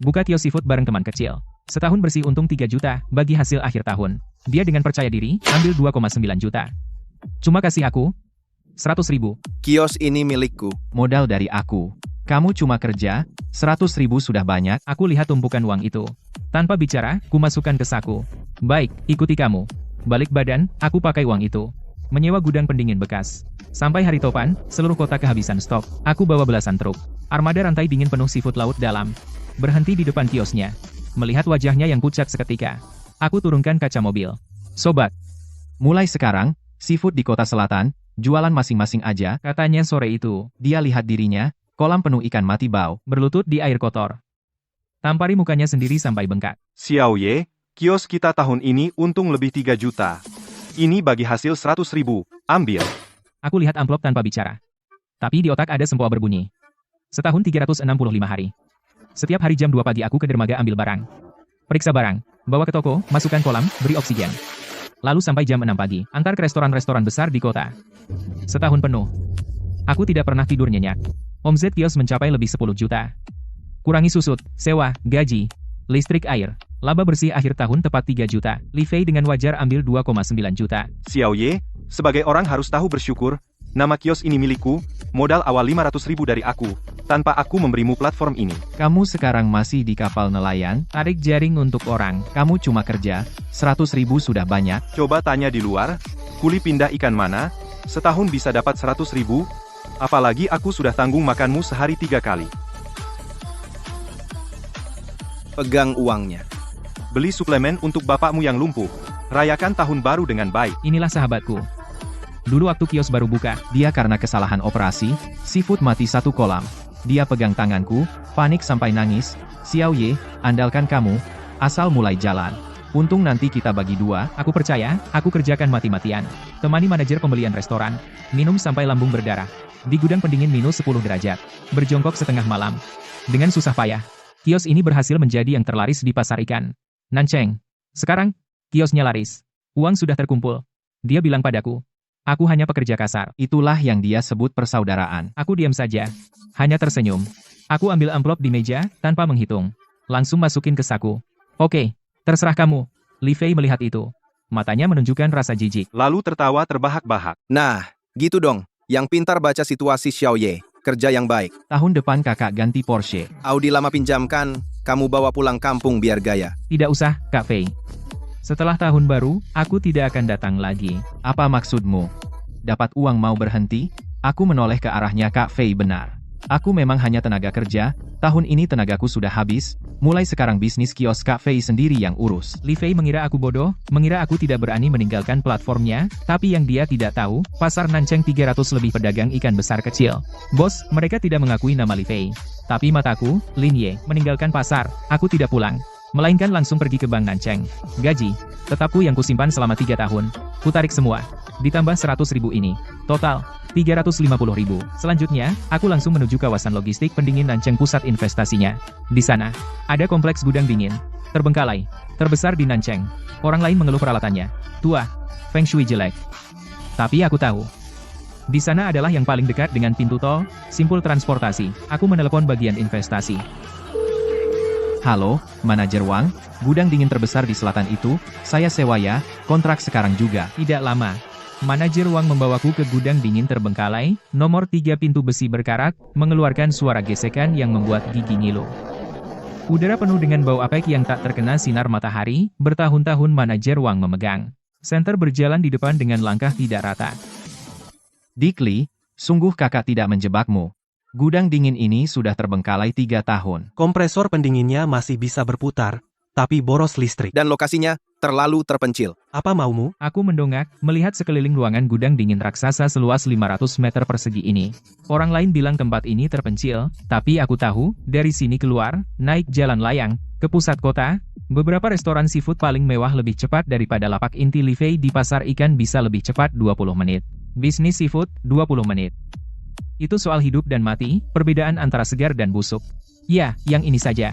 Buka kios seafood bareng teman kecil. Setahun bersih untung 3 juta, bagi hasil akhir tahun. Dia dengan percaya diri, ambil 2,9 juta. Cuma kasih aku 100.000. Kios ini milikku. Modal dari aku. Kamu cuma kerja, 100.000 sudah banyak. Aku lihat tumpukan uang itu. Tanpa bicara, ku masukkan ke saku. Baik, ikuti kamu. Balik badan, aku pakai uang itu. Menyewa gudang pendingin bekas. Sampai hari topan, seluruh kota kehabisan stok. Aku bawa belasan truk. Armada rantai dingin penuh seafood laut dalam. Berhenti di depan kiosnya. Melihat wajahnya yang pucat seketika. Aku turunkan kaca mobil. Sobat, Mulai sekarang, seafood di kota selatan, jualan masing-masing aja. katanya sore itu. Dia lihat dirinya, kolam penuh ikan mati bau. Berlutut di air kotor. Tampari mukanya sendiri sampai bengkak. Xiao Ye, kios kita tahun ini untung lebih 3 juta. Ini bagi hasil 100.000, ambil. Aku lihat amplop tanpa bicara. Tapi di otak ada sempoa berbunyi. Setahun 365 hari. Setiap hari jam 2 pagi aku ke dermaga ambil barang. Periksa barang, bawa ke toko, masukkan kolam, beri oksigen. Lalu sampai jam 6 pagi, antar ke restoran-restoran besar di kota. Setahun penuh. Aku tidak pernah tidur nyenyak. Omzet kios mencapai lebih 10 juta. Kurangi susut, sewa, gaji, listrik air. Laba bersih akhir tahun tepat 3 juta. Li Fei dengan wajar ambil 2,9 juta. Xiao Ye, sebagai orang harus tahu bersyukur. Nama kios ini milikku, modal awal 500.000 dari aku. Tanpa aku memberimu platform ini. Kamu sekarang masih di kapal nelayan, Tarik jaring untuk orang. kamu cuma kerja, 100.000 sudah banyak. Coba tanya di luar, kuli pindah ikan mana, setahun bisa dapat 100.000, apalagi aku sudah tanggung makanmu sehari 3 kali. Pegang uangnya. Beli suplemen untuk bapakmu yang lumpuh. Rayakan tahun baru dengan baik. Inilah sahabatku. Dulu waktu kios baru buka, Dia karena kesalahan operasi, seafood mati satu kolam. Dia pegang tanganku, panik sampai nangis. Xiao Ye, andalkan kamu, asal mulai jalan. Untung nanti kita bagi dua. aku percaya, aku kerjakan mati-matian. Temani manajer pembelian restoran. Minum sampai lambung berdarah. Di gudang pendingin minus 10 derajat. Berjongkok setengah malam. Dengan susah payah, kios ini berhasil menjadi yang terlaris di pasar ikan. Nancheng. Sekarang, kiosnya laris. Uang sudah terkumpul. Dia bilang padaku, aku hanya pekerja kasar. Itulah yang dia sebut persaudaraan. Aku diam saja. Hanya tersenyum. Aku ambil amplop di meja, tanpa menghitung. Langsung masukin ke saku. Oke, terserah kamu. Li Fei melihat itu. Matanya menunjukkan rasa jijik. Lalu tertawa terbahak-bahak. Nah, gitu dong. Yang pintar baca situasi Xiao Ye. Kerja yang baik. Tahun depan kakak ganti Porsche. Audi lama pinjamkan, kamu bawa pulang kampung biar gaya. Tidak usah, Kak Fei. Setelah tahun baru, aku tidak akan datang lagi. Apa maksudmu? Dapat uang mau berhenti? Aku menoleh ke arahnya. Kak Fei benar. Aku memang hanya tenaga kerja, tahun ini tenagaku sudah habis, mulai sekarang bisnis kios Kak Fei sendiri yang urus. Li Fei mengira aku bodoh, mengira aku tidak berani meninggalkan platformnya, tapi yang dia tidak tahu, pasar Nancheng 300 lebih pedagang ikan besar kecil. Bos, mereka tidak mengakui nama Li Fei. Tapi mataku, Lin Ye, meninggalkan pasar, aku tidak pulang. Melainkan langsung pergi ke Bank Nancheng. Gaji, tetapku yang kusimpan selama 3 tahun. Kutarik semua. Ditambah 100.000 ini. Total, 350.000. Selanjutnya, aku langsung menuju kawasan logistik pendingin Nancheng pusat investasinya. Di sana, ada kompleks gudang dingin. Terbengkalai. Terbesar di Nancheng. Orang lain mengeluh peralatannya. Tua. Feng Shui jelek. Tapi aku tahu. Di sana adalah yang paling dekat dengan pintu tol, simpul transportasi. Aku menelepon bagian investasi. Halo, manajer Wang, gudang dingin terbesar di selatan itu, saya sewa ya, kontrak sekarang juga. Tidak lama. Manajer Wang membawaku ke gudang dingin terbengkalai, nomor 3 pintu besi berkarat, mengeluarkan suara gesekan yang membuat gigi ngilu. Udara penuh dengan bau apek yang tak terkena sinar matahari, bertahun-tahun manajer Wang memegang. Center berjalan di depan dengan langkah tidak rata. Dick Li, sungguh kakak tidak menjebakmu. Gudang dingin ini sudah terbengkalai 3 tahun. Kompresor pendinginnya masih bisa berputar, tapi boros listrik. Dan lokasinya terlalu terpencil. Apa maumu? Aku mendongak, melihat sekeliling ruangan gudang dingin raksasa seluas 500 meter persegi ini. Orang lain bilang tempat ini terpencil, tapi aku tahu, dari sini keluar, naik jalan layang, ke pusat kota, beberapa restoran seafood paling mewah lebih cepat daripada lapak inti Li Fei di pasar ikan bisa lebih cepat 20 menit. Bisnis seafood, 20 menit. Itu soal hidup dan mati, perbedaan antara segar dan busuk. Ya, yang ini saja.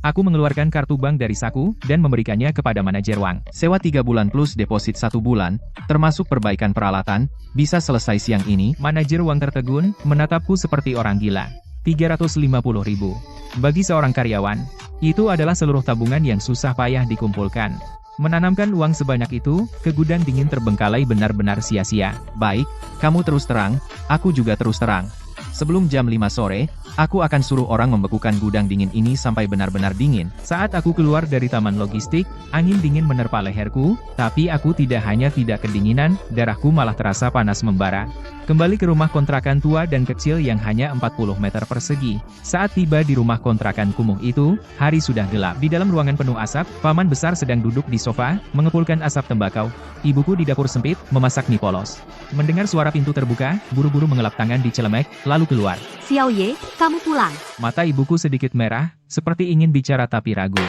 Aku mengeluarkan kartu bank dari saku, dan memberikannya kepada manajer Wang. Sewa 3 bulan plus deposit 1 bulan, termasuk perbaikan peralatan, bisa selesai siang ini. Manajer Wang tertegun, menatapku seperti orang gila. 350.000. Bagi seorang karyawan, itu adalah seluruh tabungan yang susah payah dikumpulkan. Menanamkan uang sebanyak itu ke gudang dingin terbengkalai benar-benar sia-sia. Baik, kamu terus terang, aku juga terus terang. Sebelum jam 5 sore, aku akan suruh orang membekukan gudang dingin ini sampai benar-benar dingin. Saat aku keluar dari taman logistik, angin dingin menerpa leherku, tapi aku tidak hanya tidak kedinginan, darahku malah terasa panas membara. Kembali ke rumah kontrakan tua dan kecil yang hanya 40 meter persegi. Saat tiba di rumah kontrakan kumuh itu, hari sudah gelap. Di dalam ruangan penuh asap, paman besar sedang duduk di sofa, mengepulkan asap tembakau. Ibuku di dapur sempit, memasak mie polos. Mendengar suara pintu terbuka, buru-buru mengelap tangan di celemek, lalu keluar. Xiaoye, kamu pulang. Mata ibuku sedikit merah, seperti ingin bicara tapi ragu.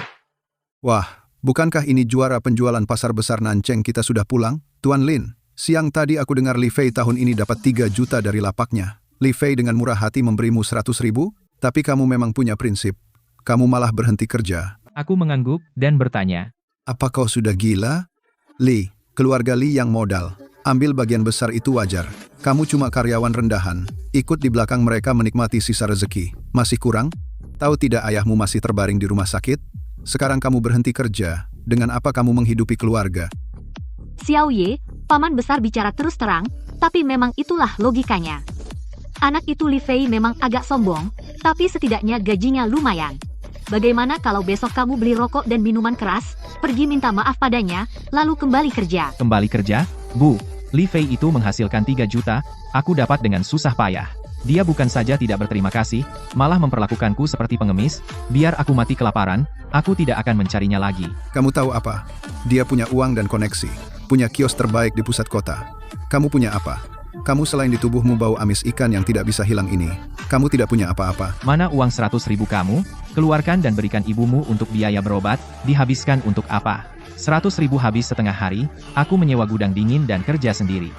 Wah, bukankah ini juara penjualan pasar besar Nancheng kita sudah pulang? Tuan Lin, siang tadi aku dengar Li Fei tahun ini dapat 3 juta dari lapaknya. Li Fei dengan murah hati memberimu 100.000, tapi kamu memang punya prinsip. Kamu malah berhenti kerja. Aku mengangguk, dan bertanya. Apa kau sudah gila? Li, keluarga Li yang modal. Ambil bagian besar itu wajar. Kamu cuma karyawan rendahan. Ikut di belakang mereka menikmati sisa rezeki. Masih kurang? Tahu tidak ayahmu masih terbaring di rumah sakit? Sekarang kamu berhenti kerja. Dengan apa kamu menghidupi keluarga? Xiaoye, paman besar bicara terus terang, tapi memang itulah logikanya. Anak itu Li Fei memang agak sombong, tapi setidaknya gajinya lumayan. Bagaimana kalau besok kamu beli rokok dan minuman keras, pergi minta maaf padanya, lalu kembali kerja? Kembali kerja? Bu, Li Fei itu menghasilkan 3 juta, aku dapat dengan susah payah. Dia bukan saja tidak berterima kasih, malah memperlakukanku seperti pengemis, biar aku mati kelaparan, aku tidak akan mencarinya lagi. Kamu tahu apa? Dia punya uang dan koneksi. Punya kios terbaik di pusat kota. Kamu punya apa? Kamu selain di tubuhmu bau amis ikan yang tidak bisa hilang ini. Kamu tidak punya apa-apa. Mana uang 100.000 kamu? Keluarkan dan berikan ibumu untuk biaya berobat, dihabiskan untuk apa? 100.000 habis setengah hari, aku menyewa gudang dingin dan kerja sendiri.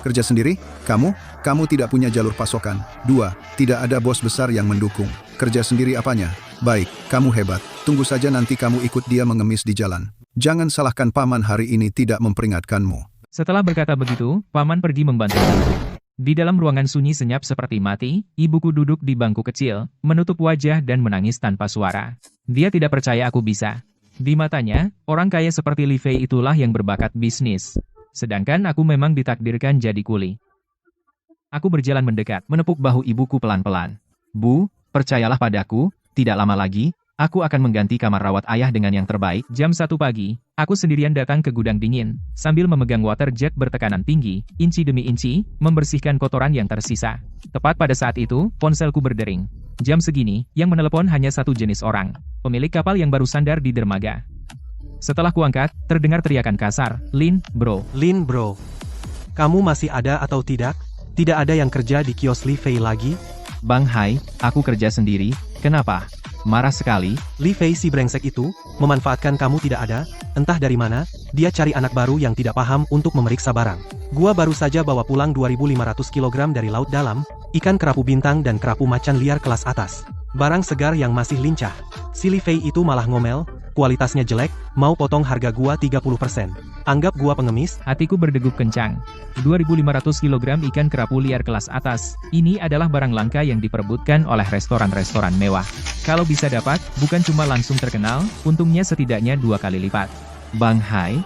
Kerja sendiri? Kamu tidak punya jalur pasokan. 2. Tidak ada bos besar yang mendukung. Kerja sendiri apanya? Baik, kamu hebat. Tunggu saja nanti kamu ikut dia mengemis di jalan. Jangan salahkan paman hari ini tidak memperingatkanmu. Setelah berkata begitu, paman pergi membantu-bantu. Di dalam ruangan sunyi senyap seperti mati, ibuku duduk di bangku kecil, menutup wajah dan menangis tanpa suara. Dia tidak percaya aku bisa. Di matanya, orang kaya seperti Li Fei itulah yang berbakat bisnis. Sedangkan aku memang ditakdirkan jadi kuli. Aku berjalan mendekat, Menepuk bahu ibuku pelan-pelan. Bu, percayalah padaku, tidak lama lagi, aku akan mengganti kamar rawat ayah dengan yang terbaik. Jam 1 pagi, aku sendirian datang ke gudang dingin, sambil memegang water jet bertekanan tinggi, inci demi inci, membersihkan kotoran yang tersisa. Tepat pada saat itu, ponselku berdering. Jam segini, yang menelepon hanya satu jenis orang, pemilik kapal yang baru sandar di dermaga. Setelah kuangkat, terdengar teriakan kasar, Lin, bro. Lin bro, kamu masih ada atau tidak? Tidak ada yang kerja di kios Li Fei lagi? Bang Hai, aku kerja sendiri, kenapa? Marah sekali. Li Fei si brengsek itu, memanfaatkan kamu tidak ada, entah dari mana, dia cari anak baru yang tidak paham untuk memeriksa barang. Gua baru saja bawa pulang 2.500 kg dari laut dalam, ikan kerapu bintang dan kerapu macan liar kelas atas. Barang segar yang masih lincah. Si Li Fei itu malah ngomel, kualitasnya jelek, mau potong harga gua 30%. Anggap gua pengemis? Hatiku berdegup kencang. 2.500 kg ikan kerapu liar kelas atas, ini adalah barang langka yang diperebutkan oleh restoran-restoran mewah. Kalau bisa dapat, bukan cuma langsung terkenal, untungnya setidaknya 2 kali lipat. Bang Hai,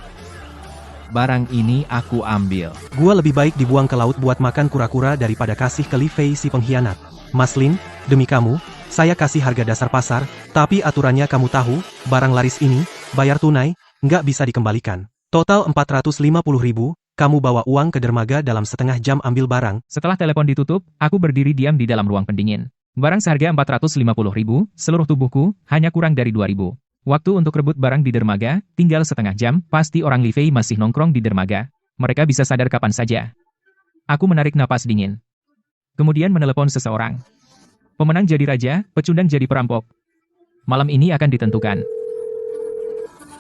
barang ini aku ambil. Gua lebih baik dibuang ke laut buat makan kura-kura daripada kasih ke Li Fei si pengkhianat. Mas Lin, demi kamu, saya kasih harga dasar pasar, tapi aturannya kamu tahu, barang laris ini, bayar tunai, nggak bisa dikembalikan. Total 450.000, kamu bawa uang ke dermaga dalam setengah jam ambil barang. Setelah telepon ditutup, aku berdiri diam di dalam ruang pendingin. Barang seharga 450.000, seluruh tubuhku, hanya kurang dari 2.000. Waktu untuk rebut barang di dermaga, tinggal setengah jam, pasti orang Li Fei masih nongkrong di dermaga. Mereka bisa sadar kapan saja. Aku menarik napas dingin. Kemudian menelepon seseorang. Pemenang jadi raja, pecundang jadi perampok. Malam ini akan ditentukan.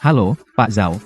Halo, Pak Zhao.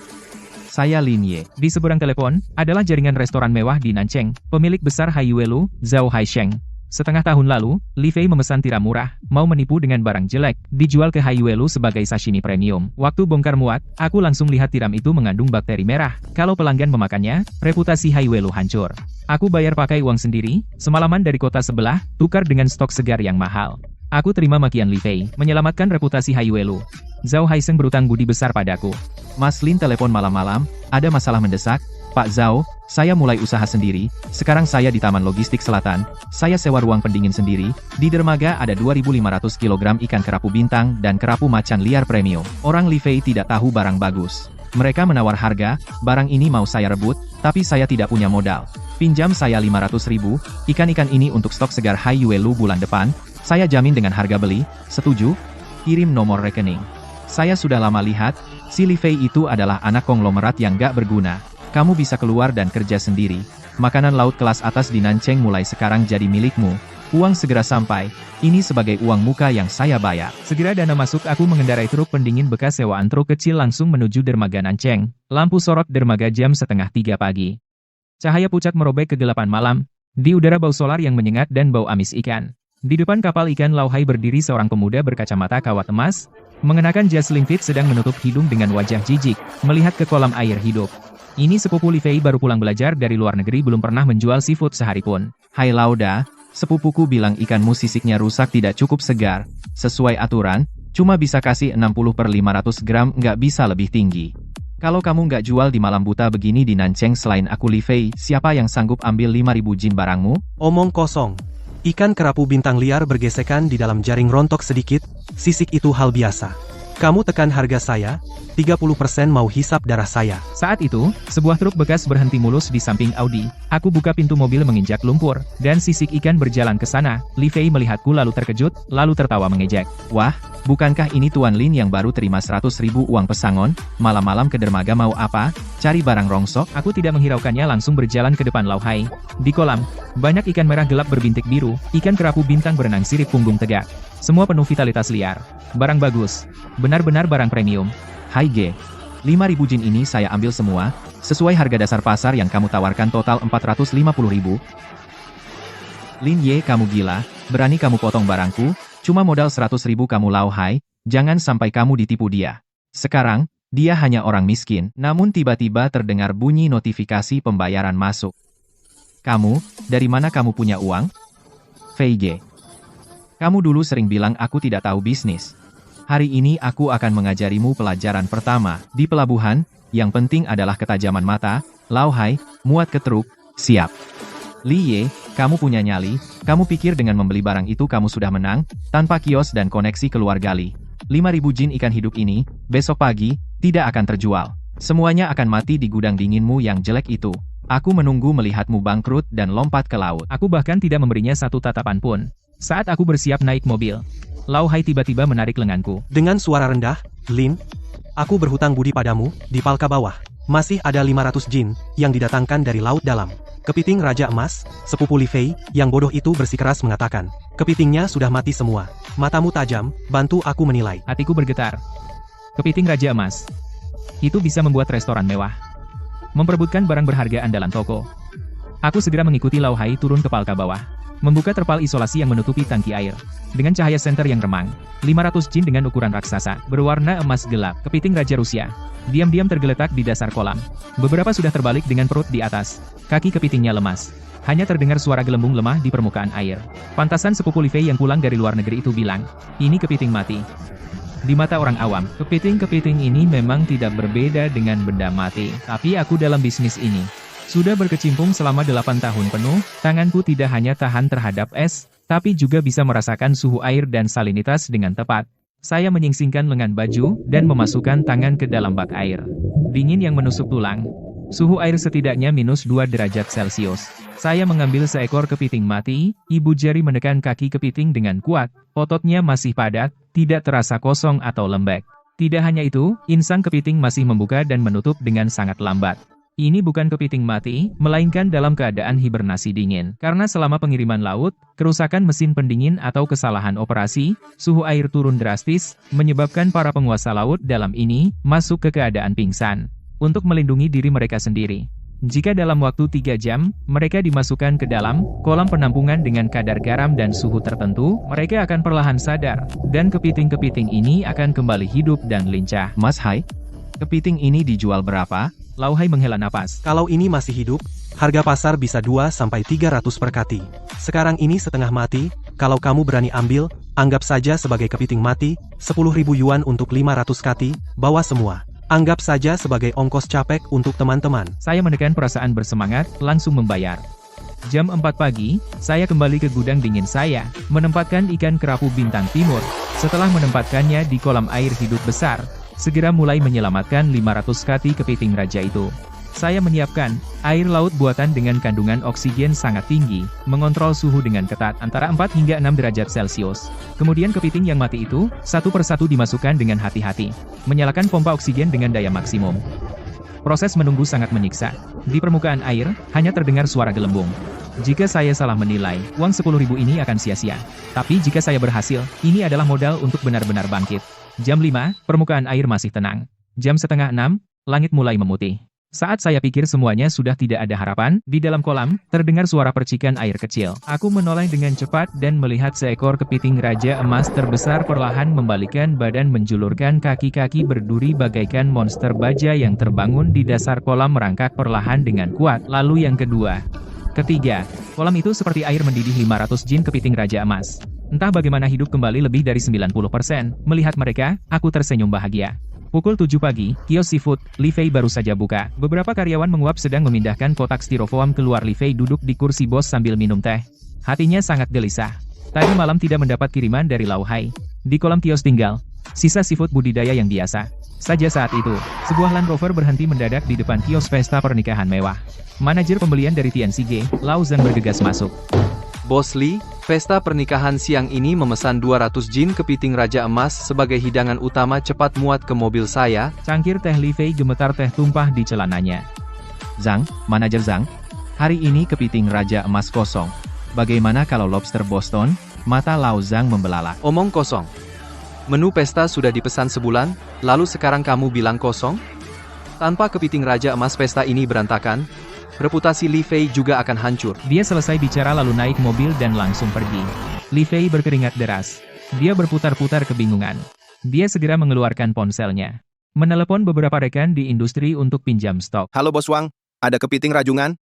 Saya Lin Ye. Di seberang telepon, adalah jaringan restoran mewah di Nancheng, pemilik besar Haiyuelu, Zhao Haisheng. Setengah tahun lalu, Li Fei memesan tiram murah, mau menipu dengan barang jelek, dijual ke Haiwelu sebagai sashimi premium. Waktu bongkar muat, aku langsung lihat tiram itu mengandung bakteri merah. Kalau pelanggan memakannya, reputasi Haiwelu hancur. Aku bayar pakai uang sendiri, semalaman dari kota sebelah, tukar dengan stok segar yang mahal. Aku terima makian Li Fei, menyelamatkan reputasi Haiwelu. Zhao Haisheng berutang budi besar padaku. Mas Lin telepon malam-malam, ada masalah mendesak. Pak Zhao, saya mulai usaha sendiri, sekarang saya di Taman Logistik Selatan, saya sewa ruang pendingin sendiri, di dermaga ada 2.500 kg ikan kerapu bintang dan kerapu macan liar premium. Orang Li Fei tidak tahu barang bagus. Mereka menawar harga, barang ini mau saya rebut, tapi saya tidak punya modal. Pinjam saya 500.000, ikan-ikan ini untuk stok segar Haiwelu bulan depan, saya jamin dengan harga beli, setuju? Kirim nomor rekening. Saya sudah lama lihat, si Li Fei itu adalah anak konglomerat yang gak berguna. Kamu bisa keluar dan kerja sendiri. Makanan laut kelas atas di Nancheng mulai sekarang jadi milikmu. Uang segera sampai. Ini sebagai uang muka yang saya bayar. Segera dana masuk, aku mengendarai truk pendingin bekas sewaan truk kecil langsung menuju dermaga Nancheng. Lampu sorot dermaga jam 2:30 pagi. Cahaya pucat merobek kegelapan malam. Di udara bau solar yang menyengat dan bau amis ikan. Di depan kapal ikan Lauhai berdiri seorang pemuda berkacamata kawat emas. Mengenakan jas slim fit sedang menutup hidung dengan wajah jijik. Melihat ke kolam air hidup. Ini sepupu Li Fei baru pulang belajar dari luar negeri, belum pernah menjual seafood sehari pun. Hai Lauda, sepupuku bilang ikanmu sisiknya rusak tidak cukup segar. Sesuai aturan, cuma bisa kasih 60/500 gram, nggak bisa lebih tinggi. Kalau kamu nggak jual di malam buta begini di Nancheng selain aku Li Fei, siapa yang sanggup ambil 5.000 jin barangmu? Omong kosong. Ikan kerapu bintang liar bergesekan di dalam jaring rontok sedikit, sisik itu hal biasa. Kamu tekan harga saya, 30% mau hisap darah saya. Saat itu, sebuah truk bekas berhenti mulus di samping Audi. Aku buka pintu mobil menginjak lumpur, dan sisik ikan berjalan ke sana. Li Fei melihatku lalu terkejut, lalu tertawa mengejek. Wah, bukankah ini Tuan Lin yang baru terima 100.000 uang pesangon? Malam-malam ke dermaga mau apa? Cari barang rongsok? Aku tidak menghiraukannya, langsung berjalan ke depan Lauhai. Di kolam, banyak ikan merah gelap berbintik biru, ikan kerapu bintang berenang sirip punggung tegak. Semua penuh vitalitas liar. Barang bagus. Benar-benar barang premium. Hai G. 5.000 jin ini saya ambil semua, sesuai harga dasar pasar yang kamu tawarkan total 450.000. Lin Ye, kamu gila, berani kamu potong barangku, cuma modal 100.000 kamu Lauhai, jangan sampai kamu ditipu dia. Sekarang, dia hanya orang miskin, namun tiba-tiba terdengar bunyi notifikasi pembayaran masuk. Kamu, dari mana kamu punya uang? Fei Ge. Kamu dulu sering bilang aku tidak tahu bisnis. Hari ini aku akan mengajarimu pelajaran pertama. Di pelabuhan, yang penting adalah ketajaman mata. Lauhai, muat ke truk, siap. Li Ye, kamu punya nyali, kamu pikir dengan membeli barang itu kamu sudah menang, tanpa kios dan koneksi keluarga Li. 5.000 jin ikan hidup ini, besok pagi, tidak akan terjual. Semuanya akan mati di gudang dinginmu yang jelek itu. Aku menunggu melihatmu bangkrut dan lompat ke laut. Aku bahkan tidak memberinya satu tatapan pun. Saat aku bersiap naik mobil, Lauhai tiba-tiba menarik lenganku. Dengan suara rendah, Lin, aku berhutang budi padamu, di palka bawah. Masih ada 500 jin, yang didatangkan dari laut dalam. Kepiting Raja Emas, sepupu Li Fei, yang bodoh itu bersikeras mengatakan. Kepitingnya sudah mati semua. Matamu tajam, bantu aku menilai. Hatiku bergetar. Kepiting Raja Emas. Itu bisa membuat restoran mewah. Memperebutkan barang berharga andalan toko. Aku segera mengikuti Lauhai turun ke palka bawah. Membuka terpal isolasi yang menutupi tangki air. Dengan cahaya senter yang remang, 500 jin dengan ukuran raksasa, berwarna emas gelap, kepiting Raja Rusia. Diam-diam tergeletak di dasar kolam. Beberapa sudah terbalik dengan perut di atas. Kaki kepitingnya lemas. Hanya terdengar suara gelembung lemah di permukaan air. Pantasan sepupu Li Fei yang pulang dari luar negeri itu bilang, ini kepiting mati. Di mata orang awam, kepiting-kepiting ini memang tidak berbeda dengan benda mati. Tapi aku dalam bisnis ini sudah berkecimpung selama 8 tahun penuh, tanganku tidak hanya tahan terhadap es, tapi juga bisa merasakan suhu air dan salinitas dengan tepat. Saya menyingsingkan lengan baju, dan memasukkan tangan ke dalam bak air. Dingin yang menusuk tulang. Suhu air setidaknya -2 derajat Celcius. Saya mengambil seekor kepiting mati, ibu jari menekan kaki kepiting dengan kuat, ototnya masih padat, tidak terasa kosong atau lembek. Tidak hanya itu, insang kepiting masih membuka dan menutup dengan sangat lambat. Ini bukan kepiting mati, melainkan dalam keadaan hibernasi dingin. Karena selama pengiriman laut, kerusakan mesin pendingin atau kesalahan operasi, suhu air turun drastis, menyebabkan para penguasa laut dalam ini, masuk ke keadaan pingsan. Untuk melindungi diri mereka sendiri, Jika dalam waktu 3 jam, mereka dimasukkan ke dalam kolam penampungan dengan kadar garam dan suhu tertentu, mereka akan perlahan sadar, dan kepiting-kepiting ini akan kembali hidup dan lincah. Mas Hai, kepiting ini dijual berapa? Lau Hai menghela napas. Kalau ini masih hidup, harga pasar bisa 2-300 per kati. Sekarang ini setengah mati, kalau kamu berani ambil, anggap saja sebagai kepiting mati, 10.000 yuan untuk 500 kati, bawa semua. Anggap saja sebagai ongkos capek untuk teman-teman. Saya menekan perasaan bersemangat, langsung membayar. Jam 4 pagi, saya kembali ke gudang dingin saya, menempatkan ikan kerapu bintang timur. Setelah menempatkannya di kolam air hidup besar, segera mulai menyelamatkan 500 kati kepiting raja itu. Saya menyiapkan air laut buatan dengan kandungan oksigen sangat tinggi, mengontrol suhu dengan ketat antara 4 hingga 6 derajat Celcius. Kemudian kepiting yang mati itu, satu persatu dimasukkan dengan hati-hati. Menyalakan pompa oksigen dengan daya maksimum. Proses menunggu sangat menyiksa. Di permukaan air, hanya terdengar suara gelembung. Jika saya salah menilai, uang 10.000 ini akan sia-sia. Tapi jika saya berhasil, ini adalah modal untuk benar-benar bangkit. Jam 5, permukaan air masih tenang. Jam setengah 6, langit mulai memutih. Saat saya pikir semuanya sudah tidak ada harapan, di dalam kolam, terdengar suara percikan air kecil. Aku menoleh dengan cepat dan melihat seekor kepiting raja emas terbesar perlahan membalikkan badan menjulurkan kaki-kaki berduri bagaikan monster baja yang terbangun di dasar kolam merangkak perlahan dengan kuat. Lalu yang kedua. Ketiga, kolam itu seperti air mendidih 500 jin kepiting raja emas. Entah bagaimana hidup kembali lebih dari 90%. Melihat mereka, aku tersenyum bahagia. Pukul 7 pagi, kios seafood Li Fei baru saja buka. Beberapa karyawan menguap sedang memindahkan kotak styrofoam keluar. Li Fei duduk di kursi bos sambil minum teh. Hatinya sangat gelisah. Tadi malam tidak mendapat kiriman dari Lau Hai. Di kolam kios tinggal sisa seafood budidaya yang biasa. Saja saat itu, sebuah Land Rover berhenti mendadak di depan kios pesta pernikahan mewah. Manajer pembelian dari TNCG, Lau Zhang bergegas masuk. Bos Li, pesta pernikahan siang ini memesan 200 jin kepiting raja emas sebagai hidangan utama, cepat muat ke mobil saya. Cangkir teh Li Fei gemetar, teh tumpah di celananya. Zhang, manajer Zhang, hari ini kepiting raja emas kosong. Bagaimana kalau lobster Boston? Mata Lau Zhang membelalak. Omong kosong. Menu pesta sudah dipesan sebulan, lalu sekarang kamu bilang kosong? Tanpa kepiting raja emas pesta ini berantakan. Reputasi Li Fei juga akan hancur. Dia selesai bicara lalu naik mobil dan langsung pergi. Li Fei berkeringat deras. Dia berputar-putar kebingungan. Dia segera mengeluarkan ponselnya. Menelepon beberapa rekan di industri untuk pinjam stok. Halo Bos Wang, ada kepiting rajungan?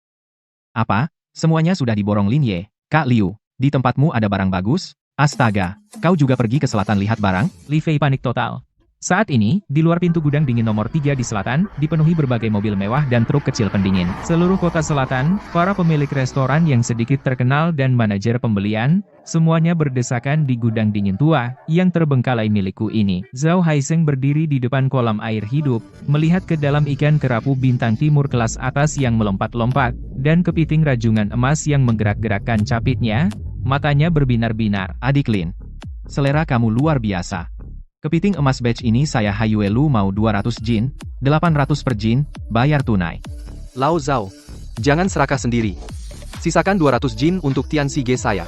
Apa? Semuanya sudah diborong Lin Ye. Kak Liu, di tempatmu ada barang bagus? Astaga, kau juga pergi ke selatan lihat barang? Li Fei panik total. Saat ini, di luar pintu gudang dingin nomor 3 di selatan, dipenuhi berbagai mobil mewah dan truk kecil pendingin. Seluruh kota selatan, para pemilik restoran yang sedikit terkenal dan manajer pembelian, semuanya berdesakan di gudang dingin tua, yang terbengkalai milikku ini. Zhao Haisheng berdiri di depan kolam air hidup, melihat ke dalam ikan kerapu bintang timur kelas atas yang melompat-lompat, dan kepiting rajungan emas yang menggerak-gerakkan capitnya, matanya berbinar-binar. Adik Lin, selera kamu luar biasa. Kepiting emas batch ini saya Hayuelu mau 200 jin, 800 per jin, bayar tunai. Lau Zhao, jangan serakah sendiri. Sisakan 200 jin untuk TNCG saya.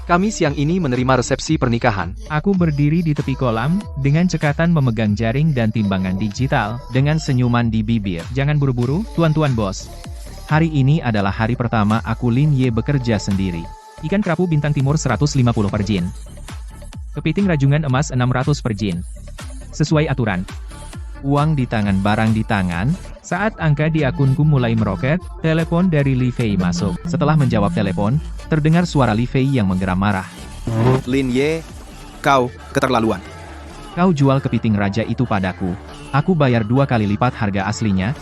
Kami siang ini menerima resepsi pernikahan. Aku berdiri di tepi kolam, dengan cekatan memegang jaring dan timbangan digital. Dengan senyuman di bibir. Jangan buru-buru, tuan-tuan bos. Hari ini adalah hari pertama aku Lin Ye bekerja sendiri. Ikan kerapu bintang timur 150 per jin. Kepiting rajungan emas 600 per jin. Sesuai aturan. Uang di tangan, barang di tangan. Saat angka di akunku mulai meroket, telepon dari Li Fei masuk. Setelah menjawab telepon, terdengar suara Li Fei yang menggeram marah. Lin Ye, kau keterlaluan. Kau jual kepiting raja itu padaku. Aku bayar 2 kali lipat harga aslinya.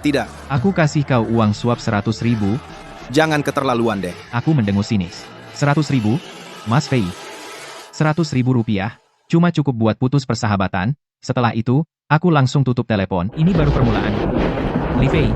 Tidak, Aku kasih kau uang suap 100.000. jangan keterlaluan deh. Aku mendengus sinis. 100.000? Mas Fei. 100.000 rupiah, cuma cukup buat putus persahabatan. Setelah itu, aku langsung tutup telepon. Ini baru permulaan. Li Fei,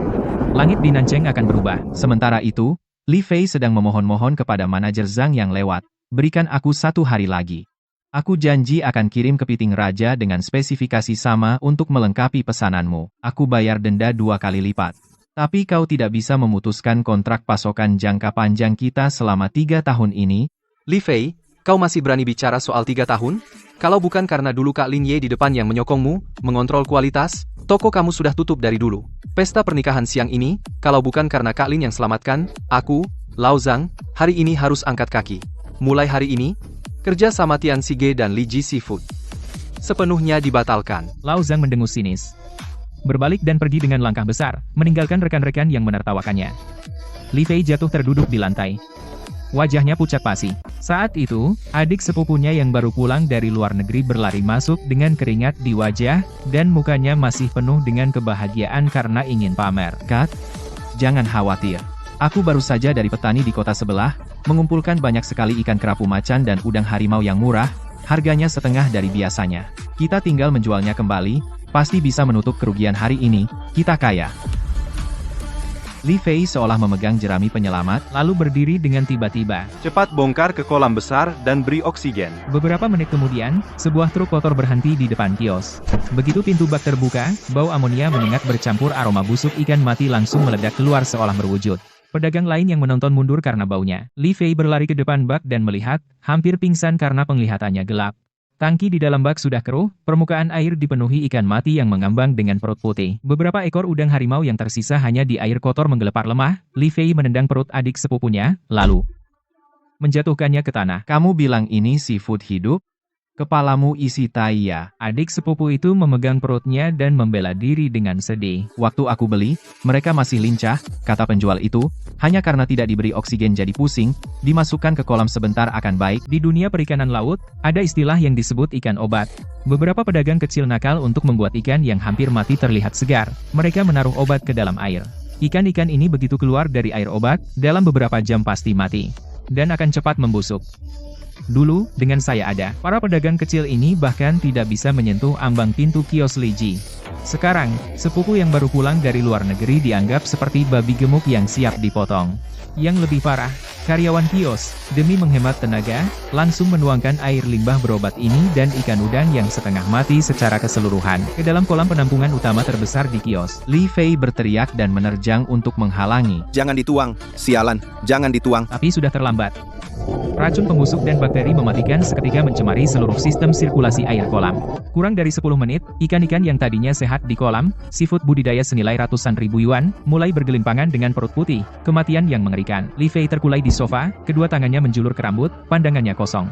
langit di Nancheng akan berubah. Sementara itu, Li Fei sedang memohon-mohon kepada manajer Zhang yang lewat. Berikan aku 1 hari lagi. Aku janji akan kirim kepiting raja dengan spesifikasi sama untuk melengkapi pesananmu. Aku bayar denda 2 kali lipat. Tapi kau tidak bisa memutuskan kontrak pasokan jangka panjang kita selama 3 tahun ini. Li Fei, kau masih berani bicara soal 3 tahun? Kalau bukan karena dulu Kak Lin Ye di depan yang menyokongmu, mengontrol kualitas, Toko kamu sudah tutup dari dulu. Pesta pernikahan siang ini, kalau bukan karena Kak Lin yang selamatkan, aku, Lao Zhang, hari ini harus angkat kaki. Mulai hari ini, kerja sama Tian Sige dan Li Ji Seafood sepenuhnya dibatalkan. Lao Zhang mendengus sinis. Berbalik dan pergi dengan langkah besar, meninggalkan rekan-rekan yang menertawakannya. Li Fei jatuh terduduk di lantai. Wajahnya pucat pasi. Saat itu, adik sepupunya yang baru pulang dari luar negeri berlari masuk dengan keringat di wajah, dan mukanya masih penuh dengan kebahagiaan karena ingin pamer. Kak, jangan khawatir. Aku baru saja dari petani di kota sebelah, mengumpulkan banyak sekali ikan kerapu macan dan udang harimau yang murah, harganya setengah dari biasanya. Kita tinggal menjualnya kembali, pasti bisa menutup kerugian hari ini, kita kaya. Li Fei seolah memegang jerami penyelamat, Lalu berdiri dengan tiba-tiba. Cepat bongkar ke kolam besar dan beri oksigen. Beberapa menit kemudian, sebuah truk kotor berhenti di depan kios. Begitu pintu bak terbuka, bau amonia menyengat bercampur aroma busuk ikan mati langsung meledak keluar seolah berwujud. Pedagang lain yang menonton mundur karena baunya. Li Fei berlari ke depan bak dan melihat, hampir pingsan karena penglihatannya gelap. Tangki di dalam bak sudah keruh, permukaan air dipenuhi ikan mati yang mengambang dengan perut putih. Beberapa ekor udang harimau yang tersisa hanya di air kotor menggelepar lemah. Li Fei menendang perut adik sepupunya, lalu menjatuhkannya ke tanah. Kamu bilang ini seafood hidup? Kepalamu isi tai ya. Adik sepupu itu memegang perutnya dan membela diri dengan sedih. Waktu aku beli, mereka masih lincah, kata penjual itu, hanya karena tidak diberi oksigen jadi pusing, dimasukkan ke kolam sebentar akan baik. Di dunia perikanan laut, ada istilah yang disebut ikan obat. Beberapa pedagang kecil nakal untuk membuat ikan yang hampir mati terlihat segar. Mereka menaruh obat ke dalam air. Ikan-ikan ini begitu keluar dari air obat, dalam beberapa jam pasti mati. Dan akan cepat membusuk. Dulu, dengan saya ada, para pedagang kecil ini bahkan tidak bisa menyentuh ambang pintu kios Li Ji. Sekarang, sepupu yang baru pulang dari luar negeri dianggap seperti babi gemuk yang siap dipotong. Yang lebih parah, karyawan kios, demi menghemat tenaga, langsung menuangkan air limbah berobat ini dan ikan udang yang setengah mati secara keseluruhan ke dalam kolam penampungan utama terbesar di kios. Li Fei berteriak dan menerjang untuk menghalangi. Jangan dituang, sialan, jangan dituang. Tapi sudah terlambat. Racun pembusuk dan bakteri mematikan seketika mencemari seluruh sistem sirkulasi air kolam. Kurang dari 10 menit, ikan-ikan yang tadinya sehat di kolam, seafood budidaya senilai ratusan ribu yuan, mulai bergelimpangan dengan perut putih, kematian yang mengerikan. Li Fei terkulai di sofa, kedua tangannya menjulur ke rambut, pandangannya kosong.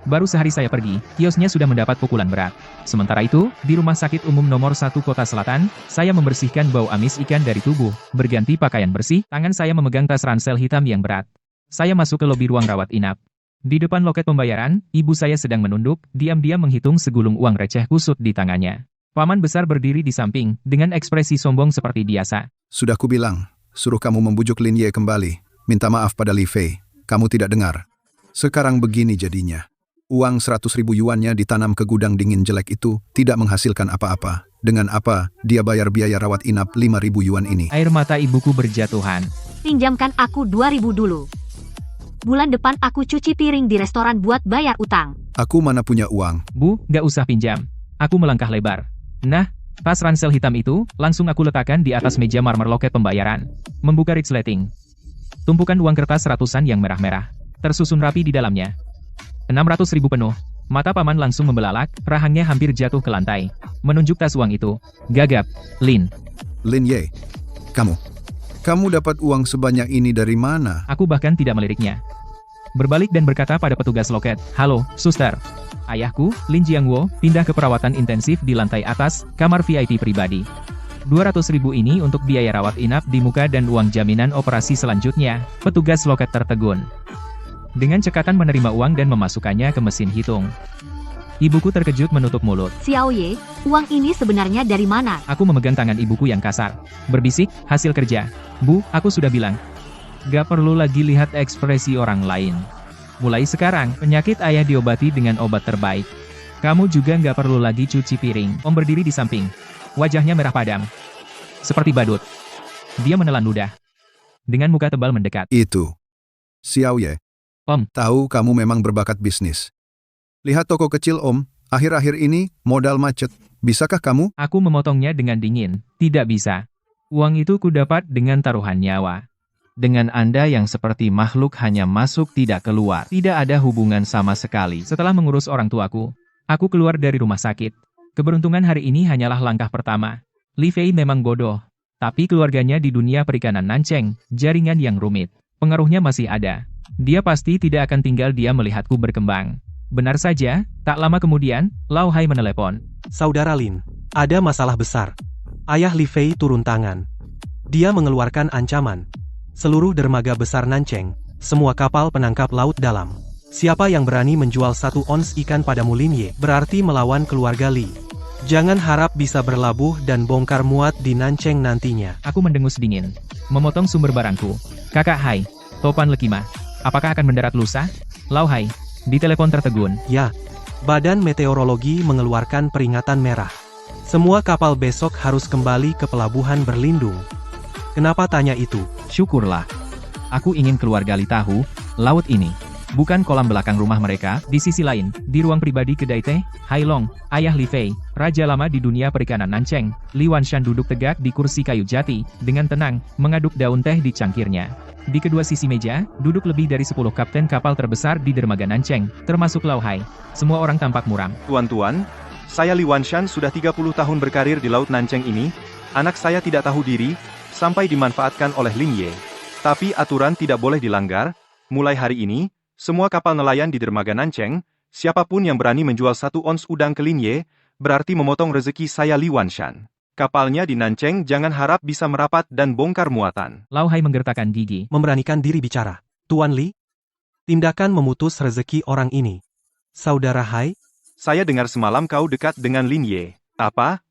Baru sehari saya pergi, kiosnya sudah mendapat pukulan berat. Sementara itu, di rumah sakit umum nomor 1 Kota Selatan, saya membersihkan bau amis ikan dari tubuh, berganti pakaian bersih, tangan saya memegang tas ransel hitam yang berat. Saya masuk ke lobi ruang rawat inap. Di depan loket pembayaran, ibu saya sedang menunduk, diam-diam menghitung segulung uang receh kusut di tangannya. Paman besar berdiri di samping, dengan ekspresi sombong seperti biasa. Sudah kubilang, suruh kamu membujuk Lin Ye kembali. Minta maaf pada Li Fei. Kamu tidak dengar. Sekarang begini jadinya. Uang 100.000 yuannya ditanam ke gudang dingin jelek itu, tidak menghasilkan apa-apa. Dengan apa, dia bayar biaya rawat inap 5.000 yuan ini. Air mata ibuku berjatuhan. Pinjamkan aku 2.000 dulu. Bulan depan aku cuci piring di restoran buat bayar utang. Aku mana punya uang. Bu, gak usah pinjam. Aku melangkah lebar. Nah, tas ransel hitam itu, langsung aku letakkan di atas meja marmer loket pembayaran. Membuka resleting. Tumpukan uang kertas ratusan yang merah-merah. Tersusun rapi di dalamnya. 600.000 penuh. Mata paman langsung membelalak, rahangnya hampir jatuh ke lantai. Menunjuk tas uang itu. Gagap. Lin. Lin Ye, kamu dapat uang sebanyak ini dari mana? Aku bahkan tidak meliriknya. Berbalik dan berkata pada petugas loket, "Halo, suster. Ayahku, Lin Jiangwo, pindah ke perawatan intensif di lantai atas, kamar VIP pribadi. 200.000 ini untuk biaya rawat inap di muka dan uang jaminan operasi selanjutnya." Petugas loket tertegun. Dengan cekatan menerima uang dan memasukkannya ke mesin hitung. Ibuku terkejut menutup mulut. Xiao Ye, uang ini sebenarnya dari mana? Aku memegang tangan ibuku yang kasar. Berbisik, hasil kerja. Bu, aku sudah bilang. Gak perlu lagi lihat ekspresi orang lain. Mulai sekarang, penyakit ayah diobati dengan obat terbaik. Kamu juga gak perlu lagi cuci piring. Om berdiri di samping. Wajahnya merah padam. Seperti badut. Dia menelan ludah. Dengan muka tebal mendekat. Itu. Xiao Ye. Om. Tahu kamu memang berbakat bisnis. Lihat toko kecil Om, akhir-akhir ini, modal macet. Bisakah kamu? Aku memotongnya dengan dingin. Tidak bisa. Uang itu kudapat dengan taruhan nyawa. Dengan Anda yang seperti makhluk hanya masuk tidak keluar. Tidak ada hubungan sama sekali. Setelah mengurus orang tuaku, aku keluar dari rumah sakit. Keberuntungan hari ini hanyalah langkah pertama. Li Fei memang bodoh. Tapi keluarganya di dunia perikanan Nancheng, jaringan yang rumit. Pengaruhnya masih ada. Dia pasti tidak akan tinggal diam melihatku berkembang. Benar saja, tak lama kemudian, Lau Hai menelepon. Saudara Lin, ada masalah besar. Ayah Li Fei turun tangan. Dia mengeluarkan ancaman. Seluruh dermaga besar Nancheng, semua kapal penangkap laut dalam. Siapa yang berani menjual 1 ons ikan padamu Lin Ye, berarti melawan keluarga Li. Jangan harap bisa berlabuh dan bongkar muat di Nancheng nantinya. Aku mendengus dingin. Memotong sumber barangku. Kakak Hai, Topan Lekima. Apakah akan mendarat lusa? Lau Hai, di telepon tertegun. Ya, Badan Meteorologi mengeluarkan peringatan merah. Semua kapal besok harus kembali ke pelabuhan berlindung. Kenapa tanya itu? Syukurlah. Aku ingin keluarga Li tahu, laut ini bukan kolam belakang rumah mereka. Di sisi lain, di ruang pribadi kedai teh, Hai Long, ayah Li Fei, raja lama di dunia perikanan Nancheng, Li Wanshan duduk tegak di kursi kayu jati, dengan tenang, mengaduk daun teh di cangkirnya. Di kedua sisi meja, duduk lebih dari 10 kapten kapal terbesar di dermaga Nancheng, termasuk Lau Hai. Semua orang tampak muram. Tuan-tuan, saya Li Wanshan sudah 30 tahun berkarir di Laut Nancheng ini. Anak saya tidak tahu diri, sampai dimanfaatkan oleh Lin Ye. Tapi aturan tidak boleh dilanggar. Mulai hari ini, semua kapal nelayan di dermaga Nancheng, siapapun yang berani menjual 1 ons udang ke Lin Ye, berarti memotong rezeki saya Li Wanshan. Kapalnya di Nancheng jangan harap bisa merapat dan bongkar muatan. Lau Hai menggertakkan gigi. Memberanikan diri bicara. Tuan Li, tindakan memutus rezeki orang ini. Saudara Hai, Saya dengar semalam kau dekat dengan Lin Ye. Apa?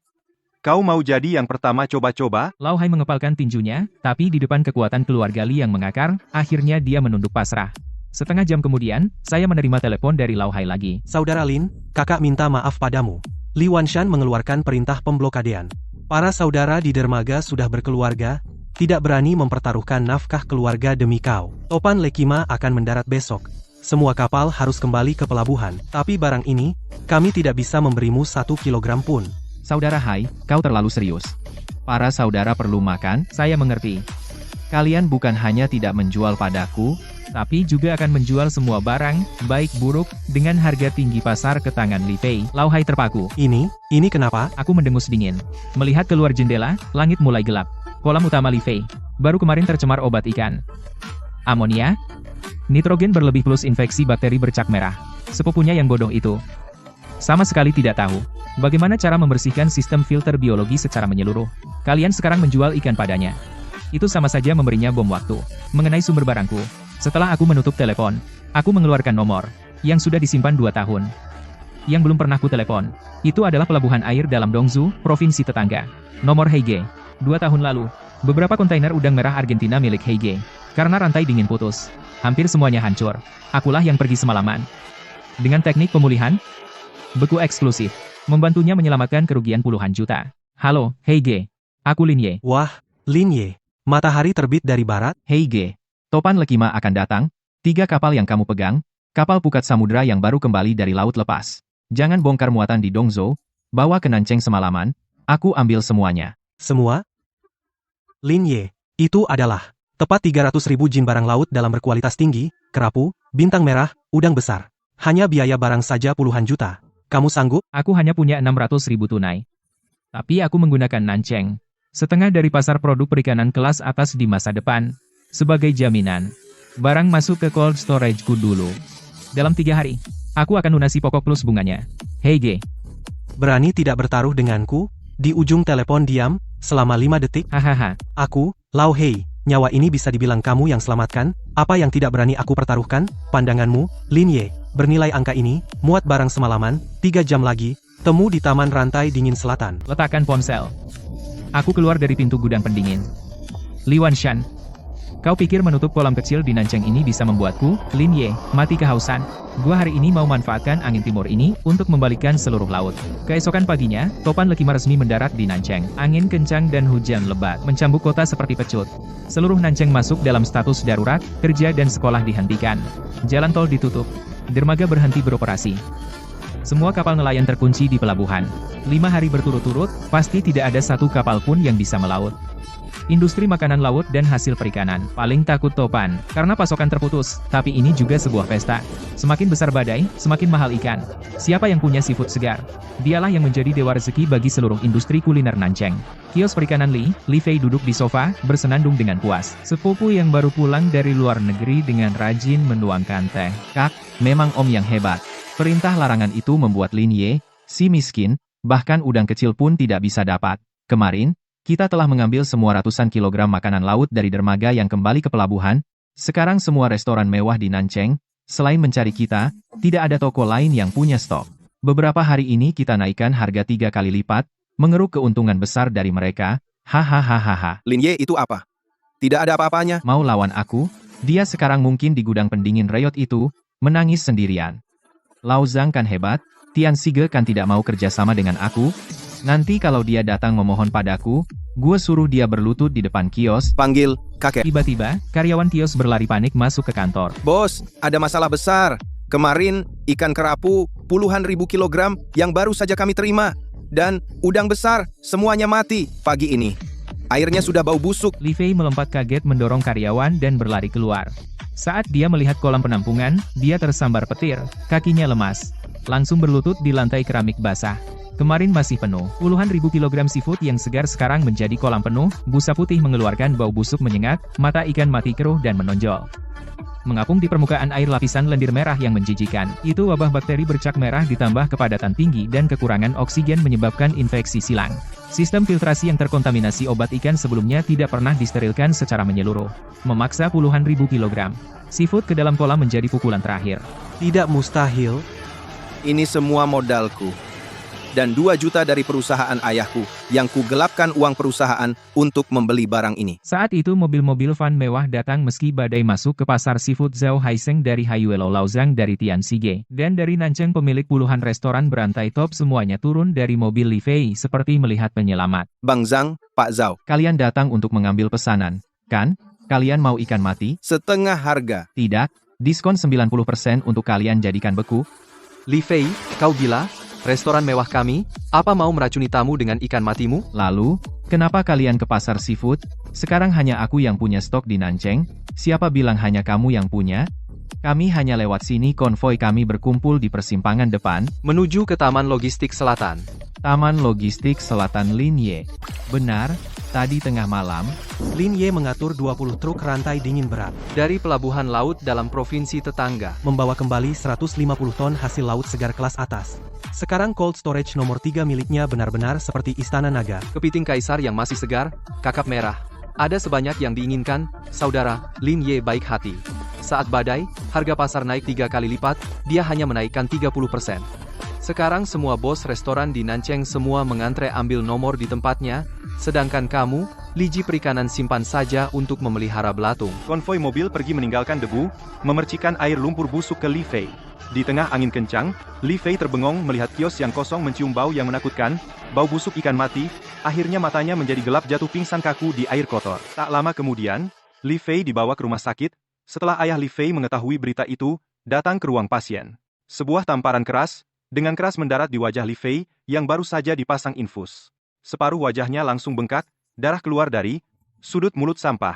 Kau mau jadi yang pertama coba-coba? Lau Hai mengepalkan tinjunya, tapi di depan kekuatan keluarga Li yang mengakar, akhirnya dia menunduk pasrah. Setengah jam kemudian, saya menerima telepon dari Lau Hai lagi. Saudara Lin, kakak minta maaf padamu. Li Wanshan mengeluarkan perintah pemblokadean. Para saudara di dermaga sudah berkeluarga, tidak berani mempertaruhkan nafkah keluarga demi kau. Topan Lekima akan mendarat besok. Semua kapal harus kembali ke pelabuhan. Tapi barang ini, kami tidak bisa memberimu 1 kilogram pun. Saudara Hai, kau terlalu serius. Para saudara perlu makan. Saya mengerti. Kalian bukan hanya tidak menjual padaku, Tapi juga akan menjual semua barang, baik buruk, dengan harga tinggi pasar ke tangan Li Fei. Lau Hai terpaku. Ini kenapa? Aku mendengus dingin. Melihat keluar jendela, langit mulai gelap. Kolam utama Li Fei. Baru kemarin tercemar obat ikan. Amonia? Nitrogen berlebih plus infeksi bakteri bercak merah. Sepupunya yang bodoh itu sama sekali tidak tahu bagaimana cara membersihkan sistem filter biologi secara menyeluruh. Kalian sekarang menjual ikan padanya. Itu sama saja memberinya bom waktu. Mengenai sumber barangku, setelah aku menutup telepon, aku mengeluarkan nomor yang sudah disimpan 2 tahun. Yang belum pernah ku telepon. Itu adalah pelabuhan air dalam Dongzhou, provinsi tetangga. Nomor Heige. 2 tahun lalu, beberapa kontainer udang merah Argentina milik Heige. Karena rantai dingin putus, hampir semuanya hancur. Akulah yang pergi semalaman. Dengan teknik pemulihan, beku eksklusif, membantunya menyelamatkan kerugian puluhan juta. Halo, Heige. Aku Lin Ye. Wah, Lin Ye. Matahari terbit dari barat? Heige, Topan Lekima akan datang. 3 kapal yang kamu pegang, kapal pukat samudra yang baru kembali dari laut lepas. Jangan bongkar muatan di Dongzhou, bawa ke Nancheng semalaman, aku ambil semuanya. Semua? Lin Ye, itu adalah tepat 300.000 jin barang laut dalam berkualitas tinggi, kerapu, bintang merah, udang besar. Hanya biaya barang saja puluhan juta. Kamu sanggup? Aku hanya punya 600.000 tunai. Tapi aku menggunakan Nancheng, setengah dari pasar produk perikanan kelas atas di masa depan. Sebagai jaminan, barang masuk ke cold storage-ku dulu. Dalam 3 hari, aku akan lunasi pokok plus bunganya. Heige. Berani tidak bertaruh denganku? Di ujung telepon diam, selama 5 detik? Hahaha. Aku, Lau Hei, nyawa ini bisa dibilang kamu yang selamatkan? Apa yang tidak berani aku pertaruhkan? Pandanganmu, Lin Ye, bernilai angka ini, muat barang semalaman, 3 jam lagi, temu di Taman Rantai Dingin Selatan. Letakkan ponsel. Aku keluar dari pintu gudang pendingin. Li Wanshan. Kau pikir menutup kolam kecil di Nancheng ini bisa membuatku, Lin Ye, mati kehausan? Gua hari ini mau manfaatkan angin timur ini untuk membalikkan seluruh laut. Keesokan paginya, Topan Lekima resmi mendarat di Nancheng. Angin kencang dan hujan lebat mencambuk kota seperti pecut. Seluruh Nancheng masuk dalam status darurat, kerja dan sekolah dihentikan. Jalan tol ditutup. Dermaga berhenti beroperasi. Semua kapal nelayan terkunci di pelabuhan. 5 hari berturut-turut, pasti tidak ada satu kapal pun yang bisa melaut. Industri makanan laut dan hasil perikanan paling takut topan, karena pasokan terputus, tapi ini juga sebuah pesta. Semakin besar badai, semakin mahal ikan. Siapa yang punya seafood segar? Dialah yang menjadi dewa rezeki bagi seluruh industri kuliner Nancheng. Kios perikanan Li Fei duduk di sofa, bersenandung dengan puas. Sepupu yang baru pulang dari luar negeri dengan rajin menuangkan teh. Kak, memang om yang hebat. Perintah larangan itu membuat Lin Ye, si miskin, bahkan udang kecil pun tidak bisa dapat. Kemarin, kita telah mengambil semua ratusan kilogram makanan laut dari dermaga yang kembali ke pelabuhan. Sekarang semua restoran mewah di Nancheng, selain mencari kita, tidak ada toko lain yang punya stok. Beberapa hari ini kita naikkan harga 3 kali lipat, mengeruk keuntungan besar dari mereka. Hahaha. Lin Ye itu apa? Tidak ada apa-apanya. Mau lawan aku? Dia sekarang mungkin di gudang pendingin Reyot itu, menangis sendirian. Lao Zhang kan hebat, Tian Sige kan tidak mau kerjasama dengan aku. Nanti kalau dia datang memohon padaku, gue suruh dia berlutut di depan kios. Panggil, kakek. Tiba-tiba, karyawan kios berlari panik masuk ke kantor. Bos, ada masalah besar. Kemarin, ikan kerapu puluhan ribu kilogram yang baru saja kami terima. Dan udang besar, semuanya mati pagi ini. Airnya sudah bau busuk. Li Fei melompat kaget mendorong karyawan dan berlari keluar. Saat dia melihat kolam penampungan, dia tersambar petir, kakinya lemas. Langsung berlutut di lantai keramik basah. Kemarin masih penuh, puluhan ribu kilogram seafood yang segar sekarang menjadi kolam penuh, busa putih mengeluarkan bau busuk menyengat, mata ikan mati keruh dan menonjol. Mengapung di permukaan air lapisan lendir merah yang menjijikan, itu wabah bakteri bercak merah ditambah kepadatan tinggi dan kekurangan oksigen menyebabkan infeksi silang. Sistem filtrasi yang terkontaminasi obat ikan sebelumnya tidak pernah disterilkan secara menyeluruh. Memaksa puluhan ribu kilogram seafood ke dalam kolam menjadi pukulan terakhir. Tidak mustahil. Ini semua modalku. Dan 2 juta dari perusahaan ayahku, yang kugelapkan uang perusahaan untuk membeli barang ini. Saat itu mobil-mobil van mewah datang meski badai masuk ke pasar seafood Zhao Haisheng dari Haiyuelo Lao Zhang dari Tian Sige. Dan dari Nancheng pemilik puluhan restoran berantai top semuanya turun dari mobil Li Fei seperti melihat penyelamat. Bang Zhang, Pak Zhao. Kalian datang untuk mengambil pesanan, kan? Kalian mau ikan mati? Setengah harga. Tidak, diskon 90% untuk kalian jadikan beku. Li Fei, kau gila? Restoran mewah kami, apa mau meracuni tamu dengan ikan matimu? Lalu, kenapa kalian ke pasar seafood? Sekarang hanya aku yang punya stok di Nancheng. Siapa bilang hanya kamu yang punya? Kami hanya lewat sini, konvoi kami berkumpul di persimpangan depan. Menuju ke Taman Logistik Selatan. Taman Logistik Selatan Lin Ye. Benar, tadi tengah malam, Lin Ye mengatur 20 truk rantai dingin berat, Dari pelabuhan laut dalam provinsi tetangga. membawa kembali 150 ton hasil laut segar kelas atas. Sekarang cold storage nomor 3 miliknya benar-benar seperti istana naga. Kepiting kaisar yang masih segar, kakap merah. Ada sebanyak yang diinginkan, saudara. Lin Ye baik hati. Saat badai, harga pasar naik 3 kali lipat, dia hanya menaikkan 30%. Sekarang semua bos restoran di Nancheng semua mengantre ambil nomor di tempatnya, sedangkan kamu, Liji Perikanan simpan saja untuk memelihara belatung. Konvoi mobil pergi meninggalkan debu, memercikan air lumpur busuk ke Li Fei. Di tengah angin kencang, Li Fei terbengong melihat kios yang kosong mencium bau yang menakutkan, bau busuk ikan mati, akhirnya matanya menjadi gelap jatuh pingsan kaku di air kotor. Tak lama kemudian, Li Fei dibawa ke rumah sakit. Setelah ayah Li Fei mengetahui berita itu, datang ke ruang pasien. Sebuah tamparan keras, dengan keras mendarat di wajah Li Fei, yang baru saja dipasang infus. Separuh wajahnya langsung bengkak, darah keluar dari sudut mulut sampah.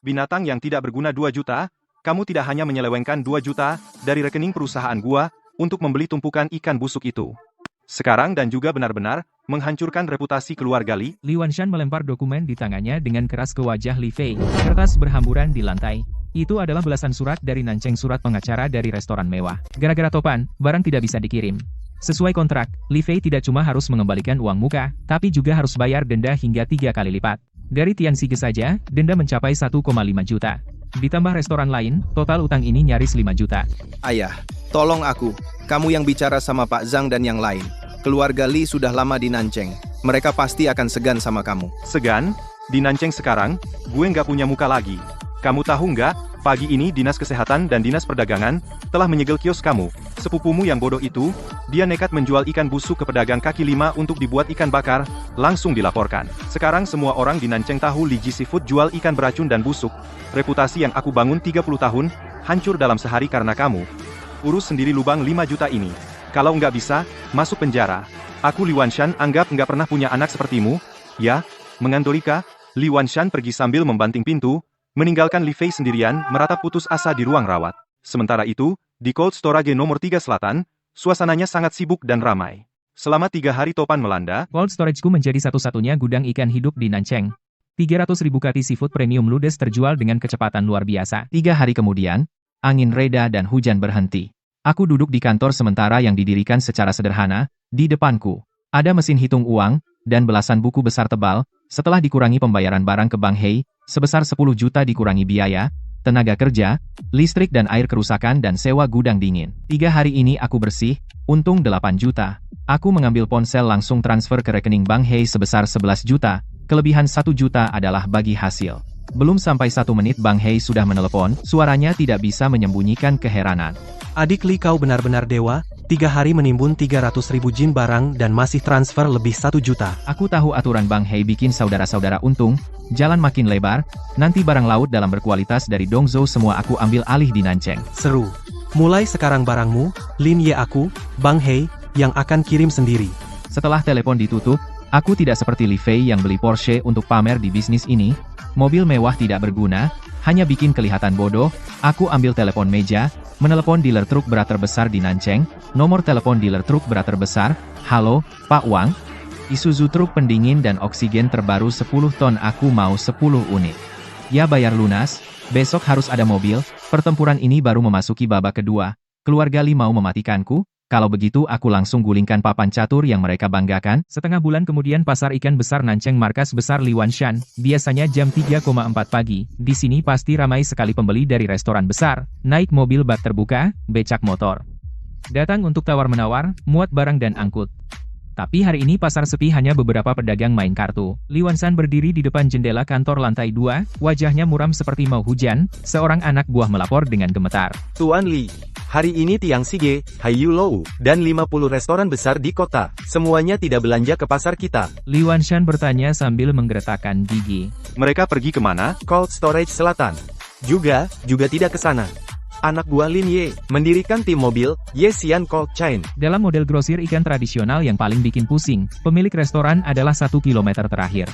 Binatang yang tidak berguna 2 juta, kamu tidak hanya menyelewengkan 2 juta dari rekening perusahaan gua untuk membeli tumpukan ikan busuk itu. Sekarang dan juga benar-benar menghancurkan reputasi keluarga Li. Li Wanshan melempar dokumen di tangannya dengan keras ke wajah Li Fei. Kertas berhamburan di lantai. Itu adalah belasan surat dari Nancheng, surat pengacara dari restoran mewah. Gara-gara topan, barang tidak bisa dikirim. Sesuai kontrak, Li Fei tidak cuma harus mengembalikan uang muka, tapi juga harus bayar denda hingga 3 kali lipat. Dari Tian Sige saja, denda mencapai 1,5 juta. Ditambah restoran lain, total utang ini nyaris 5 juta. Ayah, tolong aku. Kamu yang bicara sama Pak Zhang dan yang lain. Keluarga Li sudah lama di Nancheng. Mereka pasti akan segan sama kamu. Segan? Di Nancheng sekarang, gue nggak punya muka lagi. Kamu tahu nggak, pagi ini Dinas Kesehatan dan Dinas Perdagangan telah menyegel kios kamu. Sepupumu yang bodoh itu, dia nekat menjual ikan busuk ke pedagang kaki 5 untuk dibuat ikan bakar, langsung dilaporkan. Sekarang semua orang di Nancheng tahu Liji Seafood jual ikan beracun dan busuk. Reputasi yang aku bangun 30 tahun, hancur dalam sehari karena kamu. Urus sendiri lubang 5 juta ini. Kalau nggak bisa, masuk penjara. Aku Li Wanshan anggap nggak pernah punya anak sepertimu. Ya, Mengandolika, Li Wanshan pergi sambil membanting pintu, meninggalkan Li Fei sendirian meratap putus asa di ruang rawat. Sementara itu, di Cold Storage nomor 3 Selatan, suasananya sangat sibuk dan ramai. Selama 3 hari topan melanda, Cold Storageku menjadi satu-satunya gudang ikan hidup di Nancheng. 300.000 kati seafood premium ludes terjual dengan kecepatan luar biasa. 3 hari kemudian, angin reda dan hujan berhenti. Aku duduk di kantor sementara yang didirikan secara sederhana. Di depanku, ada mesin hitung uang, dan belasan buku besar tebal. Setelah dikurangi pembayaran barang ke Bank Hei, sebesar 10 juta dikurangi biaya, tenaga kerja, listrik dan air kerusakan dan sewa gudang dingin. 3 hari ini aku bersih, untung 8 juta. Aku mengambil ponsel langsung transfer ke rekening Bank Hei sebesar 11 juta, kelebihan 1 juta adalah bagi hasil. Belum sampai 1 menit Bang Hei sudah menelepon, suaranya tidak bisa menyembunyikan keheranan. Adik Li, kau benar-benar dewa, 3 hari menimbun 300.000 jin barang dan masih transfer lebih 1 juta. Aku tahu aturan Bang Hei bikin saudara-saudara untung, jalan makin lebar, nanti barang laut dalam berkualitas dari Dongzhou semua aku ambil alih di Nancheng. Seru. Mulai sekarang barangmu, Lin Ye aku, Bang Hei, yang akan kirim sendiri. Setelah telepon ditutup, aku tidak seperti Li Fei yang beli Porsche untuk pamer di bisnis ini. Mobil mewah tidak berguna, hanya bikin kelihatan bodoh. Aku ambil telepon meja, menelepon dealer truk berat terbesar di Nancheng. Nomor telepon dealer truk berat terbesar. Halo, Pak Wang. Isuzu truk pendingin dan oksigen terbaru 10 ton, aku mau 10 unit. Ya bayar lunas, besok harus ada mobil. Pertempuran ini baru memasuki babak kedua. Keluarga Li mau mematikanku. Kalau begitu aku langsung gulingkan papan catur yang mereka banggakan. Setengah bulan kemudian pasar ikan besar Nancheng markas besar Li Wanshan, biasanya jam 3,4 pagi. Di sini pasti ramai sekali pembeli dari restoran besar, naik mobil bak terbuka, becak motor. Datang untuk tawar-menawar, muat barang dan angkut. Tapi hari ini pasar sepi, hanya beberapa pedagang main kartu. Li Wanshan berdiri di depan jendela kantor lantai 2, wajahnya muram seperti mau hujan. Seorang anak buah melapor dengan gemetar. Tuan Li, hari ini Tiang Sige, Haiyu Lou, dan 50 restoran besar di kota, semuanya tidak belanja ke pasar kita. Li Wanshan bertanya sambil menggeretakkan gigi. mereka pergi kemana? Cold Storage Selatan. Juga tidak ke sana. Anak buah Lin Ye, mendirikan tim mobil, Yesian Cold Chain. Dalam model grosir ikan tradisional yang paling bikin pusing, pemilik restoran adalah 1 kilometer terakhir.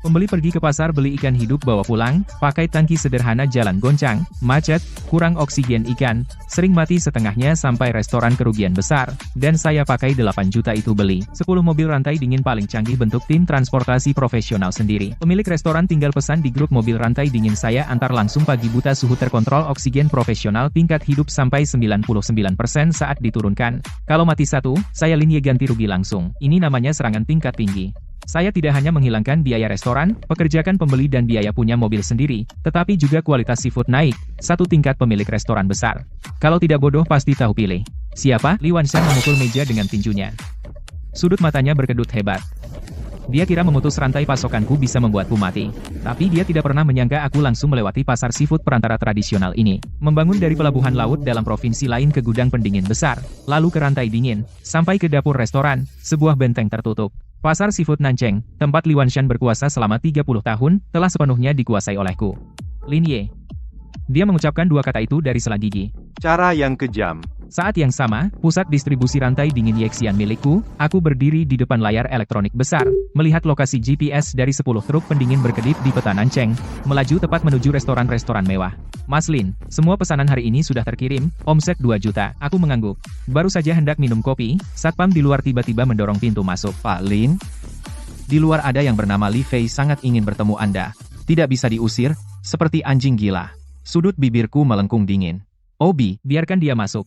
Pembeli pergi ke pasar beli ikan hidup bawa pulang, pakai tangki sederhana, jalan goncang, macet, kurang oksigen ikan, sering mati setengahnya sampai restoran kerugian besar, dan saya pakai 8 juta itu beli 10 mobil rantai dingin paling canggih bentuk tim transportasi profesional sendiri. Pemilik restoran tinggal pesan di grup mobil rantai dingin saya antar langsung pagi buta, suhu terkontrol, oksigen profesional, tingkat hidup sampai 99% saat diturunkan. Kalau mati 1, saya Lin Ye ganti rugi langsung. Ini namanya serangan tingkat tinggi. Saya tidak hanya menghilangkan biaya restoran, pekerjakan pembeli dan biaya punya mobil sendiri, tetapi juga kualitas seafood naik, 1 tingkat pemilik restoran besar. Kalau tidak bodoh pasti tahu pilih. Siapa? Li Wanshan memukul meja dengan tinjunya. Sudut matanya berkedut hebat. Dia kira memutus rantai pasokanku bisa membuatku mati. Tapi dia tidak pernah menyangka aku langsung melewati pasar seafood perantara tradisional ini. Membangun dari pelabuhan laut dalam provinsi lain ke gudang pendingin besar, lalu ke rantai dingin, sampai ke dapur restoran, sebuah benteng tertutup. Pasar seafood Nancheng, tempat Li Wanshan berkuasa selama 30 tahun, telah sepenuhnya dikuasai olehku. Lin Ye. Dia mengucapkan 2 kata itu dari sela gigi. Cara yang kejam. Saat yang sama, pusat distribusi rantai dingin Yexian milikku, aku berdiri di depan layar elektronik besar, melihat lokasi GPS dari 10 truk pendingin berkedip di peta Nancheng, melaju tepat menuju restoran-restoran mewah. Mas Lin, semua pesanan hari ini sudah terkirim, omset 2 juta. Aku mengangguk. Baru saja hendak minum kopi, satpam di luar tiba-tiba mendorong pintu masuk. Pak Lin, di luar ada yang bernama Li Fei sangat ingin bertemu Anda. Tidak bisa diusir, seperti anjing gila. Sudut bibirku melengkung dingin. Obi, biarkan dia masuk.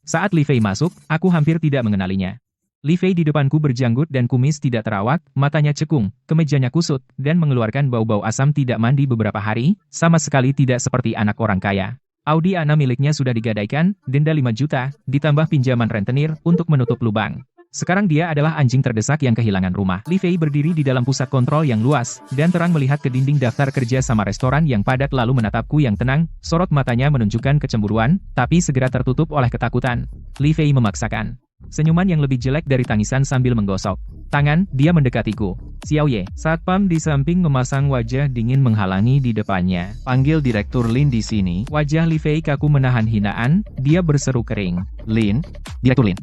Saat Li Fei masuk, aku hampir tidak mengenalinya. Li Fei di depanku berjanggut dan kumis tidak terawat, matanya cekung, kemejanya kusut, dan mengeluarkan bau-bau asam, tidak mandi beberapa hari, sama sekali tidak seperti anak orang kaya. Audi A6 miliknya sudah digadaikan, denda 5 juta, ditambah pinjaman rentenir, untuk menutup lubang. Sekarang dia adalah anjing terdesak yang kehilangan rumah. Li Fei berdiri di dalam pusat kontrol yang luas, dan terang melihat ke dinding daftar kerja sama restoran yang padat lalu menatapku yang tenang, sorot matanya menunjukkan kecemburuan, tapi segera tertutup oleh ketakutan. Li Fei memaksakan senyuman yang lebih jelek dari tangisan sambil menggosok tangan, dia mendekatiku. Xiao Ye, satpam di samping memasang wajah dingin menghalangi di depannya. panggil Direktur Lin di sini. Wajah Li Fei kaku menahan hinaan, dia berseru kering. Lin, Direktur Lin.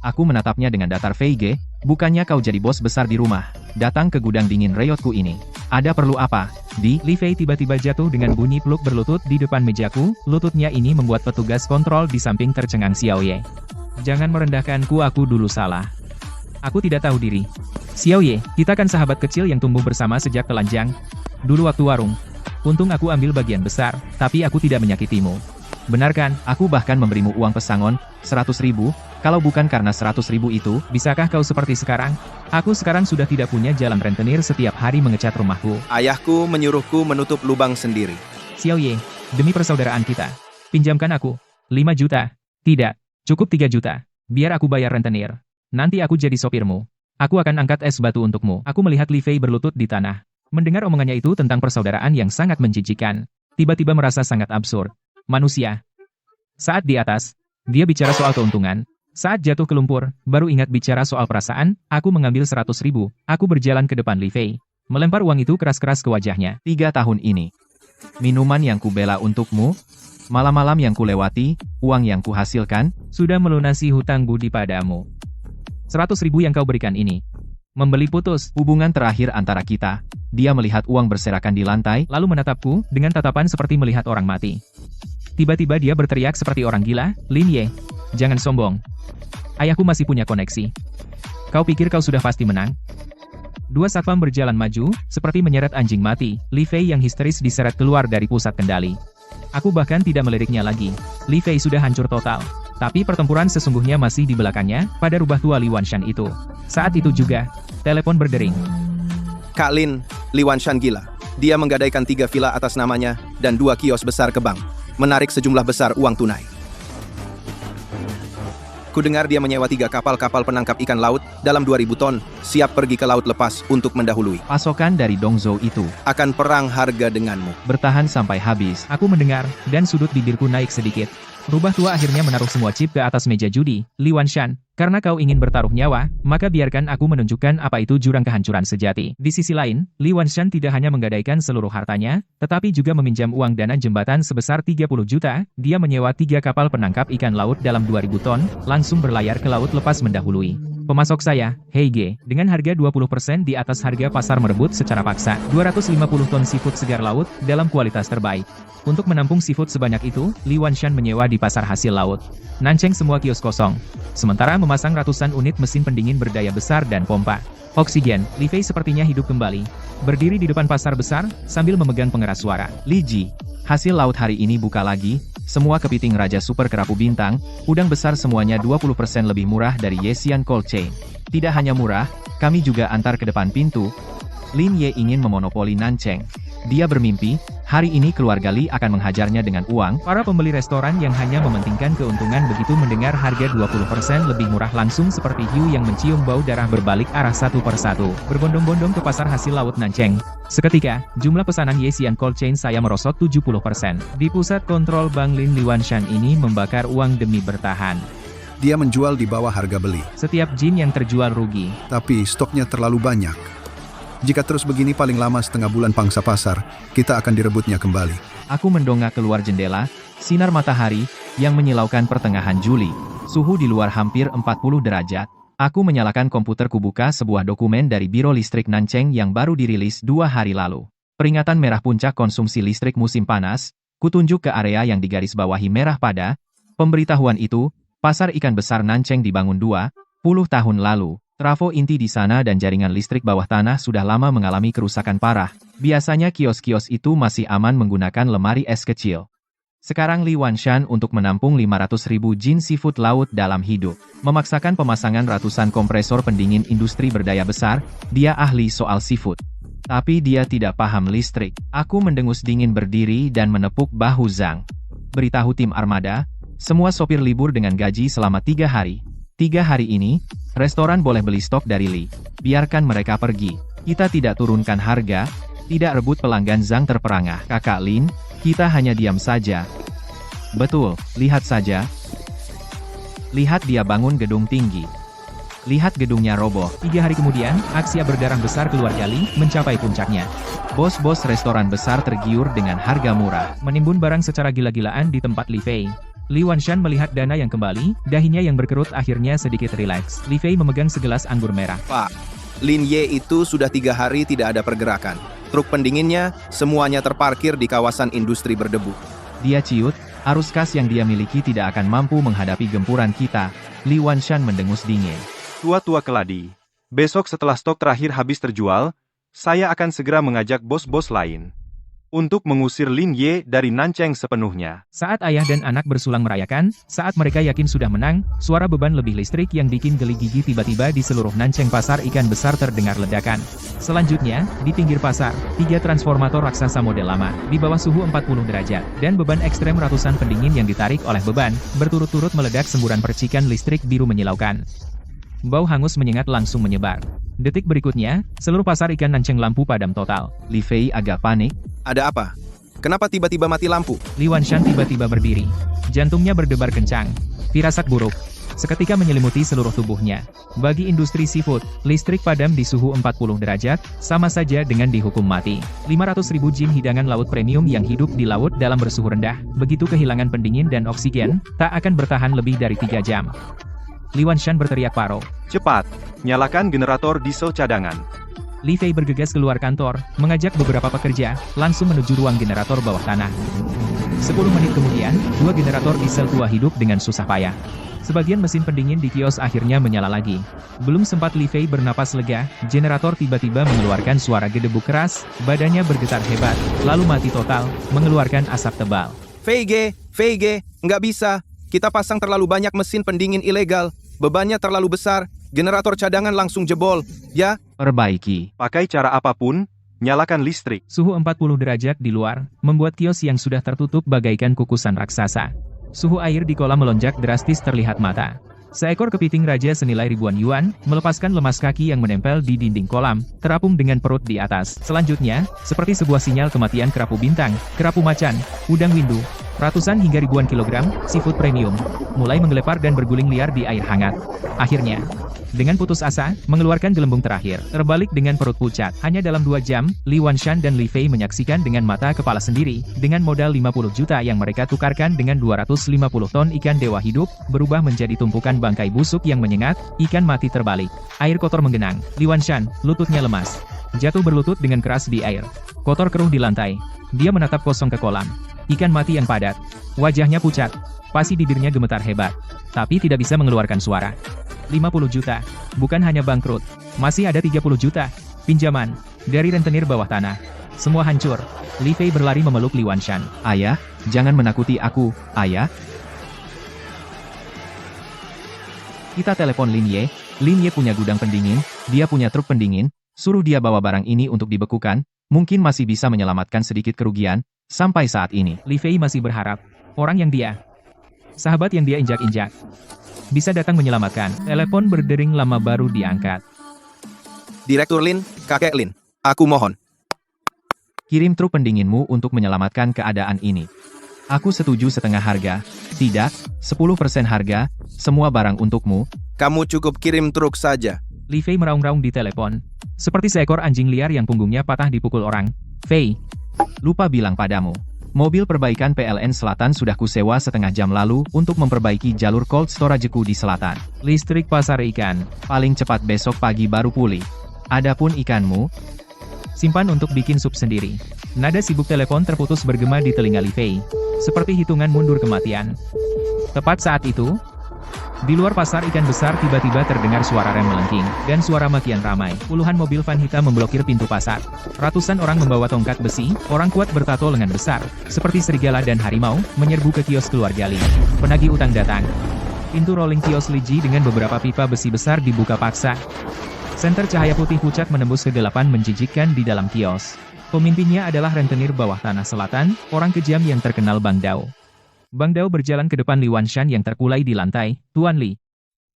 Aku menatapnya dengan datar. Fei Ge, Bukannya kau jadi bos besar di rumah, datang ke gudang dingin reyotku ini. Ada perlu apa? Li Fei tiba-tiba jatuh dengan bunyi peluk berlutut di depan mejaku, lututnya ini membuat petugas kontrol di samping tercengang Xiao Ye. Jangan merendahkanku, aku dulu salah. Aku tidak tahu diri. Xiao Ye, kita kan sahabat kecil yang tumbuh bersama sejak telanjang. Dulu waktu warung. Untung aku ambil bagian besar, tapi aku tidak menyakitimu. Benar kan, aku bahkan memberimu uang pesangon, 100.000, kalau bukan karena 100.000 itu, Bisakah kau seperti sekarang? Aku sekarang sudah tidak punya jalan rentenir setiap hari mengecat rumahku. Ayahku menyuruhku menutup lubang sendiri. Xiao Ye, demi persaudaraan kita, pinjamkan aku 5 juta. Tidak, cukup 3 juta. Biar aku bayar rentenir. Nanti aku jadi sopirmu. Aku akan angkat es batu untukmu. Aku melihat Li Fei berlutut di tanah. Mendengar omongannya itu tentang persaudaraan yang sangat menjijikan, tiba-tiba merasa sangat absurd. Manusia. Saat di atas, dia bicara soal keuntungan. Saat jatuh ke lumpur, baru ingat bicara soal perasaan. Aku mengambil 100.000. Aku berjalan ke depan Li Fei, melempar uang itu keras-keras ke wajahnya. 3 tahun ini. Minuman yang kubela untukmu, malam-malam yang kulewati, uang yang kuhasilkan, Sudah melunasi hutang budi padamu. 100.000 yang kau berikan ini. Membeli putus. hubungan terakhir antara kita. Dia melihat uang berserakan di lantai, Lalu menatapku, dengan tatapan seperti melihat orang mati. Tiba-tiba dia berteriak seperti orang gila, Lin Ye, jangan sombong. Ayahku masih punya koneksi. Kau pikir kau sudah pasti menang? 2 satpam berjalan maju, seperti menyeret anjing mati. Li Fei yang histeris diseret keluar dari pusat kendali. Aku bahkan tidak meliriknya lagi. Li Fei sudah hancur total. Tapi pertempuran sesungguhnya masih di belakangnya, pada rubah tua Li Wanshan itu. Saat itu juga, telepon berdering. Kak Lin, Li Wanshan gila. Dia menggadaikan 3 villa atas namanya, dan 2 kios besar ke bank. Menarik sejumlah besar uang tunai. Kudengar dia menyewa 3 kapal-kapal penangkap ikan laut dalam 2.000 ton, siap pergi ke laut lepas untuk mendahului. pasokan dari Dongzhou itu, Akan perang harga denganmu. bertahan sampai habis. Aku mendengar, dan sudut bibirku naik sedikit. Rubah tua akhirnya menaruh semua chip ke atas meja judi. Li Wanshan, karena kau ingin bertaruh nyawa, maka biarkan aku menunjukkan apa itu jurang kehancuran sejati. Di sisi lain, Li Wanshan tidak hanya menggadaikan seluruh hartanya, tetapi juga meminjam uang dana jembatan sebesar 30 juta, dia menyewa 3 kapal penangkap ikan laut dalam 2.000 ton, langsung berlayar ke laut lepas mendahului. Pemasok saya, Heige, dengan harga 20% di atas harga pasar merebut secara paksa, 250 ton seafood segar laut, dalam kualitas terbaik. Untuk menampung seafood sebanyak itu, Li Wanshan menyewa di pasar hasil laut. Nanceng semua kios kosong. Sementara memasang ratusan unit mesin pendingin berdaya besar dan pompa oksigen, Li Fei sepertinya hidup kembali. Berdiri di depan pasar besar, sambil memegang pengeras suara. Li Ji, hasil laut hari ini buka lagi, semua kepiting Raja Super Kerapu Bintang, udang besar semuanya 20% lebih murah dari Yesian Cold Chain. Tidak hanya murah, kami juga antar ke depan pintu. Lin Ye ingin memonopoli Nanceng. Dia bermimpi, hari ini keluarga Li akan menghajarnya dengan uang. Para pembeli restoran yang hanya mementingkan keuntungan begitu mendengar harga 20% lebih murah langsung seperti hiu yang mencium bau darah berbalik arah satu persatu. Berbondong-bondong ke pasar hasil laut Nanceng. Seketika, jumlah pesanan Yesian Cold Chain saya merosot 70%. Di pusat kontrol Bank Lin Li Wanshan ini membakar uang demi bertahan. Dia menjual di bawah harga beli, Setiap jin yang terjual rugi. tapi stoknya terlalu banyak. Jika terus begini paling lama setengah bulan pangsa pasar, kita akan direbutnya kembali. Aku mendongak keluar jendela, sinar matahari, yang menyilaukan pertengahan Juli. Suhu di luar hampir 40 derajat. Aku menyalakan komputerku, buka sebuah dokumen dari Biro Listrik Nanceng yang baru dirilis 2 hari lalu. Peringatan merah puncak konsumsi listrik musim panas, kutunjuk ke area yang digarisbawahi merah pada. Pemberitahuan itu, pasar ikan besar Nanceng dibangun 20 tahun lalu. Trafo inti di sana dan jaringan listrik bawah tanah sudah lama mengalami kerusakan parah. Biasanya kios-kios itu masih aman menggunakan lemari es kecil. Sekarang Li Wanshan untuk menampung 500.000 jin seafood laut dalam hidup, memaksakan pemasangan ratusan kompresor pendingin industri berdaya besar. Dia ahli soal seafood. Tapi dia tidak paham listrik. Aku mendengus dingin berdiri dan menepuk bahu Zhang. Beritahu tim armada, semua sopir libur dengan gaji selama 3 hari. 3 hari ini, restoran boleh beli stok dari Li. Biarkan mereka pergi. Kita tidak turunkan harga, tidak rebut pelanggan. Zhang terperangah. Kakak Lin, kita hanya diam saja. Betul, lihat saja. Lihat dia bangun gedung tinggi. Lihat gedungnya roboh. 3 hari kemudian, aksi berdarah besar keluarga Li mencapai puncaknya. Bos-bos restoran besar tergiur dengan harga murah. Menimbun barang secara gila-gilaan di tempat Li Fei. Li Wanshan melihat dana yang kembali, dahinya yang berkerut akhirnya sedikit rileks. Li Fei memegang segelas anggur merah. Pak, Lin Ye itu sudah 3 hari tidak ada pergerakan. Truk pendinginnya, semuanya terparkir di kawasan industri berdebu. Dia ciut, arus kas yang dia miliki tidak akan mampu menghadapi gempuran kita. Li Wanshan mendengus dingin. Tua-tua keladi. Besok setelah stok terakhir habis terjual, saya akan segera mengajak bos-bos lain untuk mengusir Lin Ye dari Nancheng sepenuhnya. Saat ayah dan anak bersulang merayakan, saat mereka yakin sudah menang, suara beban lebih listrik yang bikin geli gigi tiba-tiba di seluruh Nancheng pasar ikan besar terdengar ledakan. Selanjutnya, di pinggir pasar, 3 transformator raksasa model lama, di bawah suhu 40 derajat, dan beban ekstrem ratusan pendingin yang ditarik oleh beban, berturut-turut meledak semburan percikan listrik biru menyilaukan. Bau hangus menyengat langsung menyebar. Detik berikutnya, seluruh pasar ikan Nancheng lampu padam total. Li Fei agak panik. Ada apa? Kenapa tiba-tiba mati lampu? Li Wanshan tiba-tiba berdiri. Jantungnya berdebar kencang. Firasat buruk seketika menyelimuti seluruh tubuhnya. Bagi industri seafood, listrik padam di suhu 40 derajat, sama saja dengan dihukum mati. 500.000 jin hidangan laut premium yang hidup di laut dalam bersuhu rendah, begitu kehilangan pendingin dan oksigen, tak akan bertahan lebih dari 3 jam. Li Wanshan berteriak paro. Cepat, nyalakan generator diesel cadangan. Li Fei bergegas keluar kantor, mengajak beberapa pekerja, langsung menuju ruang generator bawah tanah. 10 menit kemudian, 2 generator diesel tua hidup dengan susah payah. Sebagian mesin pendingin di kios akhirnya menyala lagi. Belum sempat Li Fei bernapas lega, generator tiba-tiba mengeluarkan suara gedebuk keras, badannya bergetar hebat, lalu mati total, mengeluarkan asap tebal. Fei Ge, nggak bisa. Kita pasang terlalu banyak mesin pendingin ilegal. Bebannya terlalu besar. Generator cadangan langsung jebol. Ya, Perbaiki. Pakai cara apapun, nyalakan listrik. Suhu 40 derajat di luar, membuat kios yang sudah tertutup bagaikan kukusan raksasa. Suhu air di kolam melonjak drastis terlihat mata. Seekor kepiting raja senilai ribuan yuan, melepaskan lemas kaki yang menempel di dinding kolam, terapung dengan perut di atas. Selanjutnya, seperti sebuah sinyal kematian kerapu bintang, kerapu macan, udang windu, ratusan hingga ribuan kilogram, seafood premium, mulai menggelepar dan berguling liar di air hangat. Akhirnya, dengan putus asa, mengeluarkan gelembung terakhir, terbalik dengan perut pucat. Hanya dalam 2 jam, Li Wanshan dan Li Fei menyaksikan dengan mata kepala sendiri, dengan modal 50 juta yang mereka tukarkan dengan 250 ton ikan dewa hidup, berubah menjadi tumpukan bangkai busuk yang menyengat, ikan mati terbalik. Air kotor menggenang. Li Wanshan, lututnya lemas, jatuh berlutut dengan keras di air. Kotor keruh di lantai. Dia menatap kosong ke kolam. Ikan mati yang padat. Wajahnya pucat. Pasi bibirnya gemetar hebat. Tapi tidak bisa mengeluarkan suara. 50 juta. Bukan hanya bangkrut. Masih ada 30 juta. Pinjaman. Dari rentenir bawah tanah. Semua hancur. Li Fei berlari memeluk Li Wanshan. Ayah, jangan menakuti aku, ayah. Kita telepon Lin Ye. Lin Ye punya gudang pendingin, dia punya truk pendingin. Suruh dia bawa barang ini untuk dibekukan. Mungkin masih bisa menyelamatkan sedikit kerugian. Sampai saat ini, Li Fei masih berharap. Orang yang dia, sahabat yang dia injak-injak, bisa datang menyelamatkan. Telepon berdering lama baru diangkat. Direktur Lin, kakek Lin, aku mohon. kirim truk pendinginmu untuk menyelamatkan keadaan ini. Aku setuju setengah harga. Tidak, 10% harga, semua barang untukmu. Kamu cukup kirim truk saja. Li Fei meraung-raung di telepon. Seperti seekor anjing liar yang punggungnya patah dipukul orang. Fei, lupa bilang padamu. Mobil perbaikan PLN Selatan sudah kusewa setengah jam lalu untuk memperbaiki jalur cold storageku di selatan. Listrik pasar ikan. Paling cepat besok pagi baru pulih. Adapun ikanmu, simpan untuk bikin sup sendiri. Nada sibuk telepon terputus bergema di telinga Li Fei. Seperti hitungan mundur kematian. Tepat saat itu, di luar pasar ikan besar tiba-tiba terdengar suara rem melengking, dan suara makian ramai. Puluhan mobil van hitam memblokir pintu pasar. Ratusan orang membawa tongkat besi, orang kuat bertato lengan besar, seperti serigala dan harimau, menyerbu ke kios keluarga Li. Penagih utang datang. Pintu rolling kios Li Ji dengan beberapa pipa besi besar dibuka paksa. Senter cahaya putih pucat menembus kegelapan menjijikkan di dalam kios. Pemimpinnya adalah rentenir bawah tanah selatan, orang kejam yang terkenal Bang Dao. Bang Dao berjalan ke depan Li Wanshan yang terkulai di lantai. Tuan Li.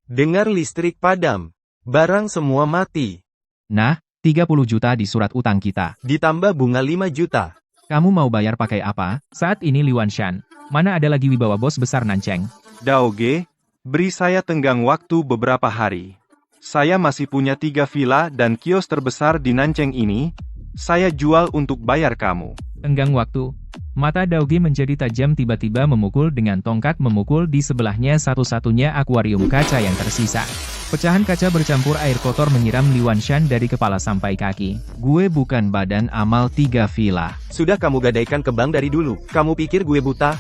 Dengar listrik padam. Barang semua mati. Nah, 30 juta di surat utang kita. Ditambah bunga 5 juta. Kamu mau bayar pakai apa? Saat ini Li Wanshan. Mana ada lagi wibawa bos besar Nancheng. Daoge, beri saya tenggang waktu beberapa hari. Saya masih punya 3 villa dan kios terbesar di Nancheng ini. Saya jual untuk bayar kamu. Tenggang waktu. Mata Daoge menjadi tajam tiba-tiba memukul dengan tongkat memukul di sebelahnya satu-satunya akuarium kaca yang tersisa. Pecahan kaca bercampur air kotor menyiram Li Wanshan dari kepala sampai kaki. Gue bukan badan amal 3 villa. Sudah kamu gadaikan kembang dari dulu. Kamu pikir gue buta?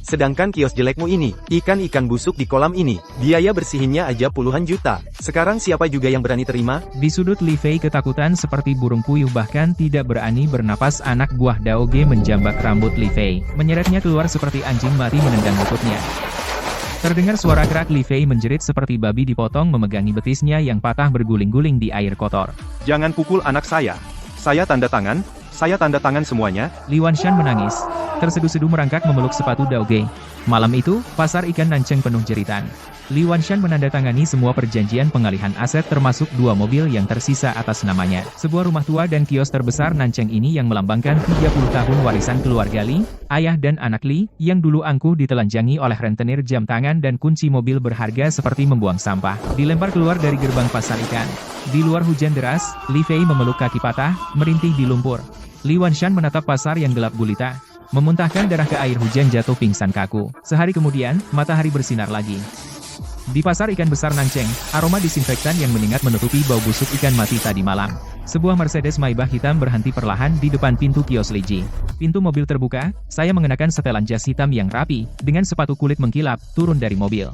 Sedangkan kios jelekmu ini, ikan-ikan busuk di kolam ini, biaya bersihinnya aja puluhan juta. Sekarang siapa juga yang berani terima? Di sudut Li Fei ketakutan seperti burung puyuh bahkan tidak berani bernapas. Anak buah Daoge menjambak rambut Li Fei. Menyeretnya keluar seperti anjing mati menendang lututnya. Terdengar suara kerak. Li Fei menjerit seperti babi dipotong memegangi betisnya yang patah berguling-guling di air kotor. Jangan pukul anak saya. Saya tanda tangan semuanya. Li Wanshan menangis. Terseduh-seduh merangkak memeluk sepatu Daoge. Malam itu, pasar ikan Nancheng penuh jeritan. Li Wanshan menandatangani semua perjanjian pengalihan aset termasuk 2 mobil yang tersisa atas namanya. Sebuah rumah tua dan kios terbesar Nancheng ini yang melambangkan 30 tahun warisan keluarga Li, ayah dan anak Li, yang dulu angkuh ditelanjangi oleh rentenir jam tangan dan kunci mobil berharga seperti membuang sampah, dilempar keluar dari gerbang pasar ikan. Di luar hujan deras, Li Fei memeluk kaki patah, merintih di lumpur. Li Wanshan menatap pasar yang gelap gulita. Memuntahkan darah ke air hujan jatuh pingsan kaku. Sehari kemudian, matahari bersinar lagi. Di pasar ikan besar Nancheng, aroma disinfektan yang menyengat menutupi bau busuk ikan mati tadi malam. Sebuah Mercedes Maybach hitam berhenti perlahan di depan pintu kios Liji. Pintu mobil terbuka, saya mengenakan setelan jas hitam yang rapi, dengan sepatu kulit mengkilap, turun dari mobil.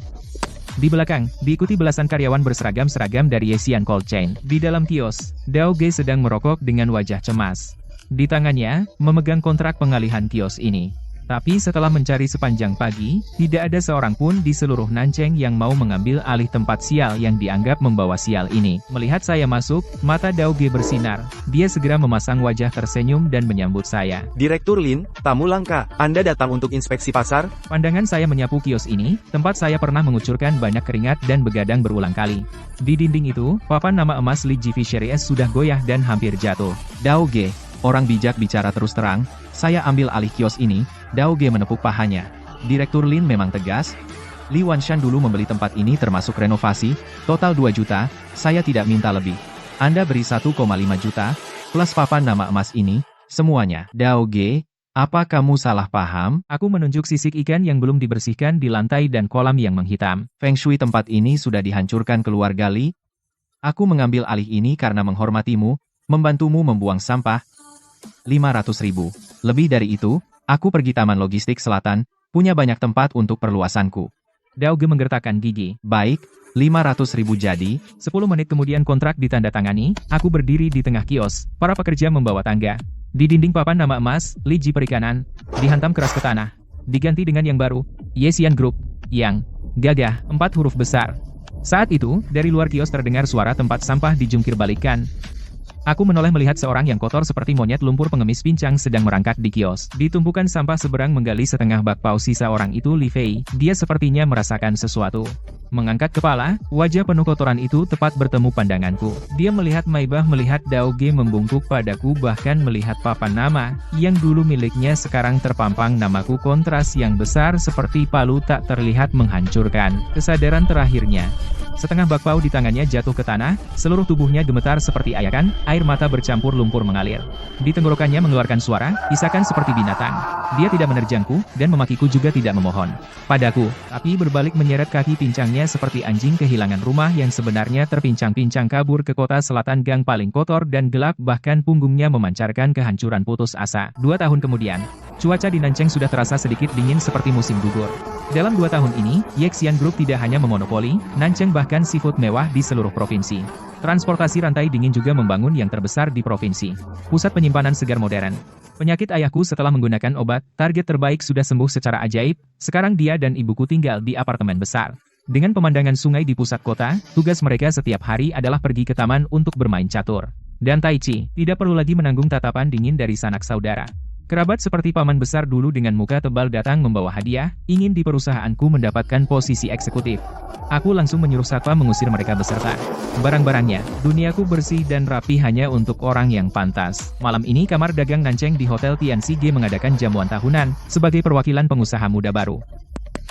Di belakang, diikuti belasan karyawan berseragam-seragam dari Yesian Cold Chain. Di dalam kios, Daoge sedang merokok dengan wajah cemas. Di tangannya, memegang kontrak pengalihan kios ini. Tapi setelah mencari sepanjang pagi, tidak ada seorang pun di seluruh Nancheng yang mau mengambil alih tempat sial yang dianggap membawa sial ini. Melihat saya masuk, mata Daoge bersinar. Dia segera memasang wajah tersenyum dan menyambut saya. Direktur Lin, tamu langka. Anda datang untuk inspeksi pasar? Pandangan saya menyapu kios ini, tempat saya pernah mengucurkan banyak keringat dan begadang berulang kali. Di dinding itu, papan nama emas Li Ji Fisheries sudah goyah dan hampir jatuh. Daoge, orang bijak bicara terus terang, saya ambil alih kios ini. Daoge menepuk pahanya. Direktur Lin memang tegas. Li Wanshan dulu membeli tempat ini termasuk renovasi, total 2 juta, saya tidak minta lebih. Anda beri 1,5 juta, plus papan nama emas ini, semuanya. Daoge, apa kamu salah paham? Aku menunjuk sisik ikan yang belum dibersihkan di lantai dan kolam yang menghitam. Feng Shui tempat ini sudah dihancurkan keluarga Li. Aku mengambil alih ini karena menghormatimu, membantumu membuang sampah. 500.000. Lebih dari itu, aku pergi Taman Logistik Selatan, punya banyak tempat untuk perluasanku. Daoge menggertakkan gigi. Baik, 500.000 jadi. 10 menit kemudian kontrak ditandatangani, aku berdiri di tengah kios, para pekerja membawa tangga. Di dinding papan nama emas, Li Ji Perikanan, dihantam keras ke tanah. Diganti dengan yang baru, Yesian Group, yang gagah, 4 huruf besar. Saat itu, dari luar kios terdengar suara tempat sampah dijungkir balikkan. Aku menoleh melihat seorang yang kotor seperti monyet lumpur pengemis pincang sedang merangkak di kios. Di tumpukan sampah seberang menggali setengah bakpao sisa orang itu Li Fei, dia sepertinya merasakan sesuatu. Mengangkat kepala, wajah penuh kotoran itu tepat bertemu pandanganku. Dia melihat Maybach, melihat Daoge membungkuk padaku, bahkan melihat papan nama, yang dulu miliknya sekarang terpampang namaku. Kontras yang besar seperti palu tak terlihat menghancurkan. Kesadaran terakhirnya. Setengah bakpao di tangannya jatuh ke tanah, seluruh tubuhnya gemetar seperti ayakan, air mata bercampur lumpur mengalir. Di tenggorokannya mengeluarkan suara, isakan seperti binatang. Dia tidak menerjangku, dan memakiku juga tidak memohon padaku, tapi berbalik menyeret kaki pincangnya seperti anjing kehilangan rumah yang sebenarnya terpincang-pincang kabur ke kota selatan gang paling kotor dan gelap, bahkan punggungnya memancarkan kehancuran putus asa. 2 tahun kemudian, cuaca di Nancheng sudah terasa sedikit dingin seperti musim gugur. Dalam 2 tahun ini, Yesian Group tidak hanya memonopoli Nancheng bahkan seafood mewah di seluruh provinsi. Transportasi rantai dingin juga membangun yang terbesar di provinsi. Pusat penyimpanan segar modern. Penyakit ayahku setelah menggunakan obat, target terbaik sudah sembuh secara ajaib, sekarang dia dan ibuku tinggal di apartemen besar. Dengan pemandangan sungai di pusat kota, tugas mereka setiap hari adalah pergi ke taman untuk bermain catur dan tai chi, tidak perlu lagi menanggung tatapan dingin dari sanak saudara. Kerabat seperti paman besar dulu dengan muka tebal datang membawa hadiah, ingin di perusahaanku mendapatkan posisi eksekutif. Aku langsung menyuruh satpam mengusir mereka beserta barang-barangnya. Duniaku bersih dan rapi hanya untuk orang yang pantas. Malam ini kamar dagang Nancheng di Hotel Tianxi G mengadakan jamuan tahunan, sebagai perwakilan pengusaha muda baru.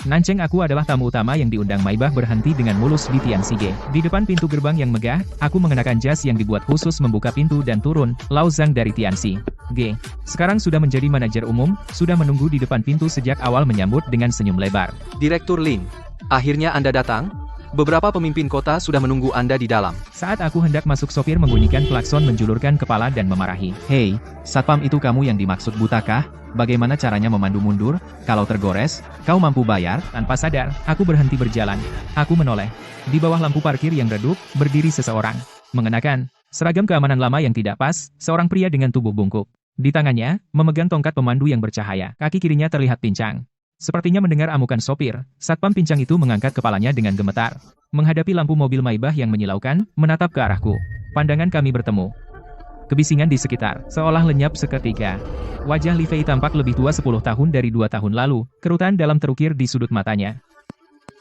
Nanceng, aku adalah tamu utama yang diundang. Maibah berhenti dengan mulus di Tian Sige. Di depan pintu gerbang yang megah, aku mengenakan jas yang dibuat khusus membuka pintu dan turun. Lao Zhang dari Tian Sige sekarang sudah menjadi manajer umum, sudah menunggu di depan pintu sejak awal menyambut dengan senyum lebar. Direktur Lin, akhirnya Anda datang? Beberapa pemimpin kota sudah menunggu Anda di dalam. Saat aku hendak masuk, sopir membunyikan klakson, menjulurkan kepala dan memarahi. Hei, satpam, itu kamu yang dimaksud butakah? Bagaimana caranya memandu mundur? Kalau tergores, kau mampu bayar? Tanpa sadar, aku berhenti berjalan. Aku menoleh. Di bawah lampu parkir yang redup, berdiri seseorang. Mengenakan seragam keamanan lama yang tidak pas, seorang pria dengan tubuh bungkuk. Di tangannya, memegang tongkat pemandu yang bercahaya. Kaki kirinya terlihat pincang. Sepertinya mendengar amukan sopir, satpam pincang itu mengangkat kepalanya dengan gemetar. Menghadapi lampu mobil Maibah yang menyilaukan, menatap ke arahku. Pandangan kami bertemu. Kebisingan di sekitar, seolah lenyap seketika. Wajah Li Fei tampak lebih tua 10 tahun dari 2 tahun lalu, kerutan dalam terukir di sudut matanya.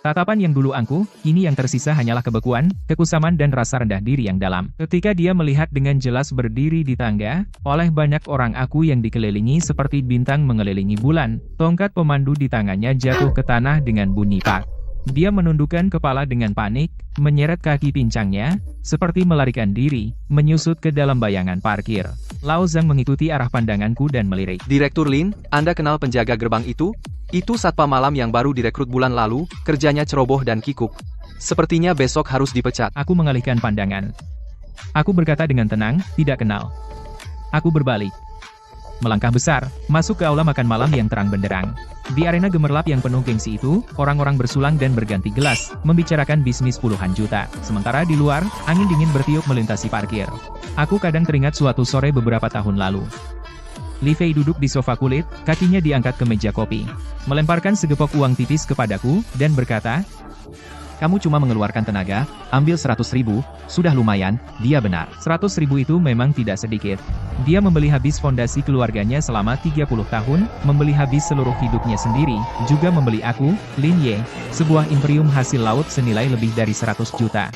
Tatapan yang dulu angkuh, kini yang tersisa hanyalah kebekuan, kekusaman dan rasa rendah diri yang dalam. Ketika dia melihat dengan jelas berdiri di tangga, oleh banyak orang aku yang dikelilingi seperti bintang mengelilingi bulan, tongkat pemandu di tangannya jatuh ke tanah dengan bunyi pak. Dia menundukkan kepala dengan panik, menyeret kaki pincangnya, seperti melarikan diri, menyusut ke dalam bayangan parkir. Lao Zhang mengikuti arah pandanganku dan melirik. Direktur Lin, Anda kenal penjaga gerbang itu? Itu satpam malam yang baru direkrut bulan lalu, kerjanya ceroboh dan kikuk. Sepertinya besok harus dipecat. Aku mengalihkan pandangan. Aku berkata dengan tenang, tidak kenal. Aku berbalik. Melangkah besar, masuk ke aula makan malam yang terang benderang. Di arena gemerlap yang penuh gengsi itu, orang-orang bersulang dan berganti gelas, membicarakan bisnis puluhan juta. Sementara di luar, angin dingin bertiup melintasi parkir. Aku kadang teringat suatu sore beberapa tahun lalu. Li Fei duduk di sofa kulit, kakinya diangkat ke meja kopi. Melemparkan segepok uang tipis kepadaku, dan berkata, Kamu cuma mengeluarkan tenaga, ambil 100.000, sudah lumayan. Dia benar. 100.000 itu memang tidak sedikit. Dia membeli habis fondasi keluarganya selama 30 tahun, membeli habis seluruh hidupnya sendiri, juga membeli aku, Lin Ye, sebuah imperium hasil laut senilai lebih dari 100 juta.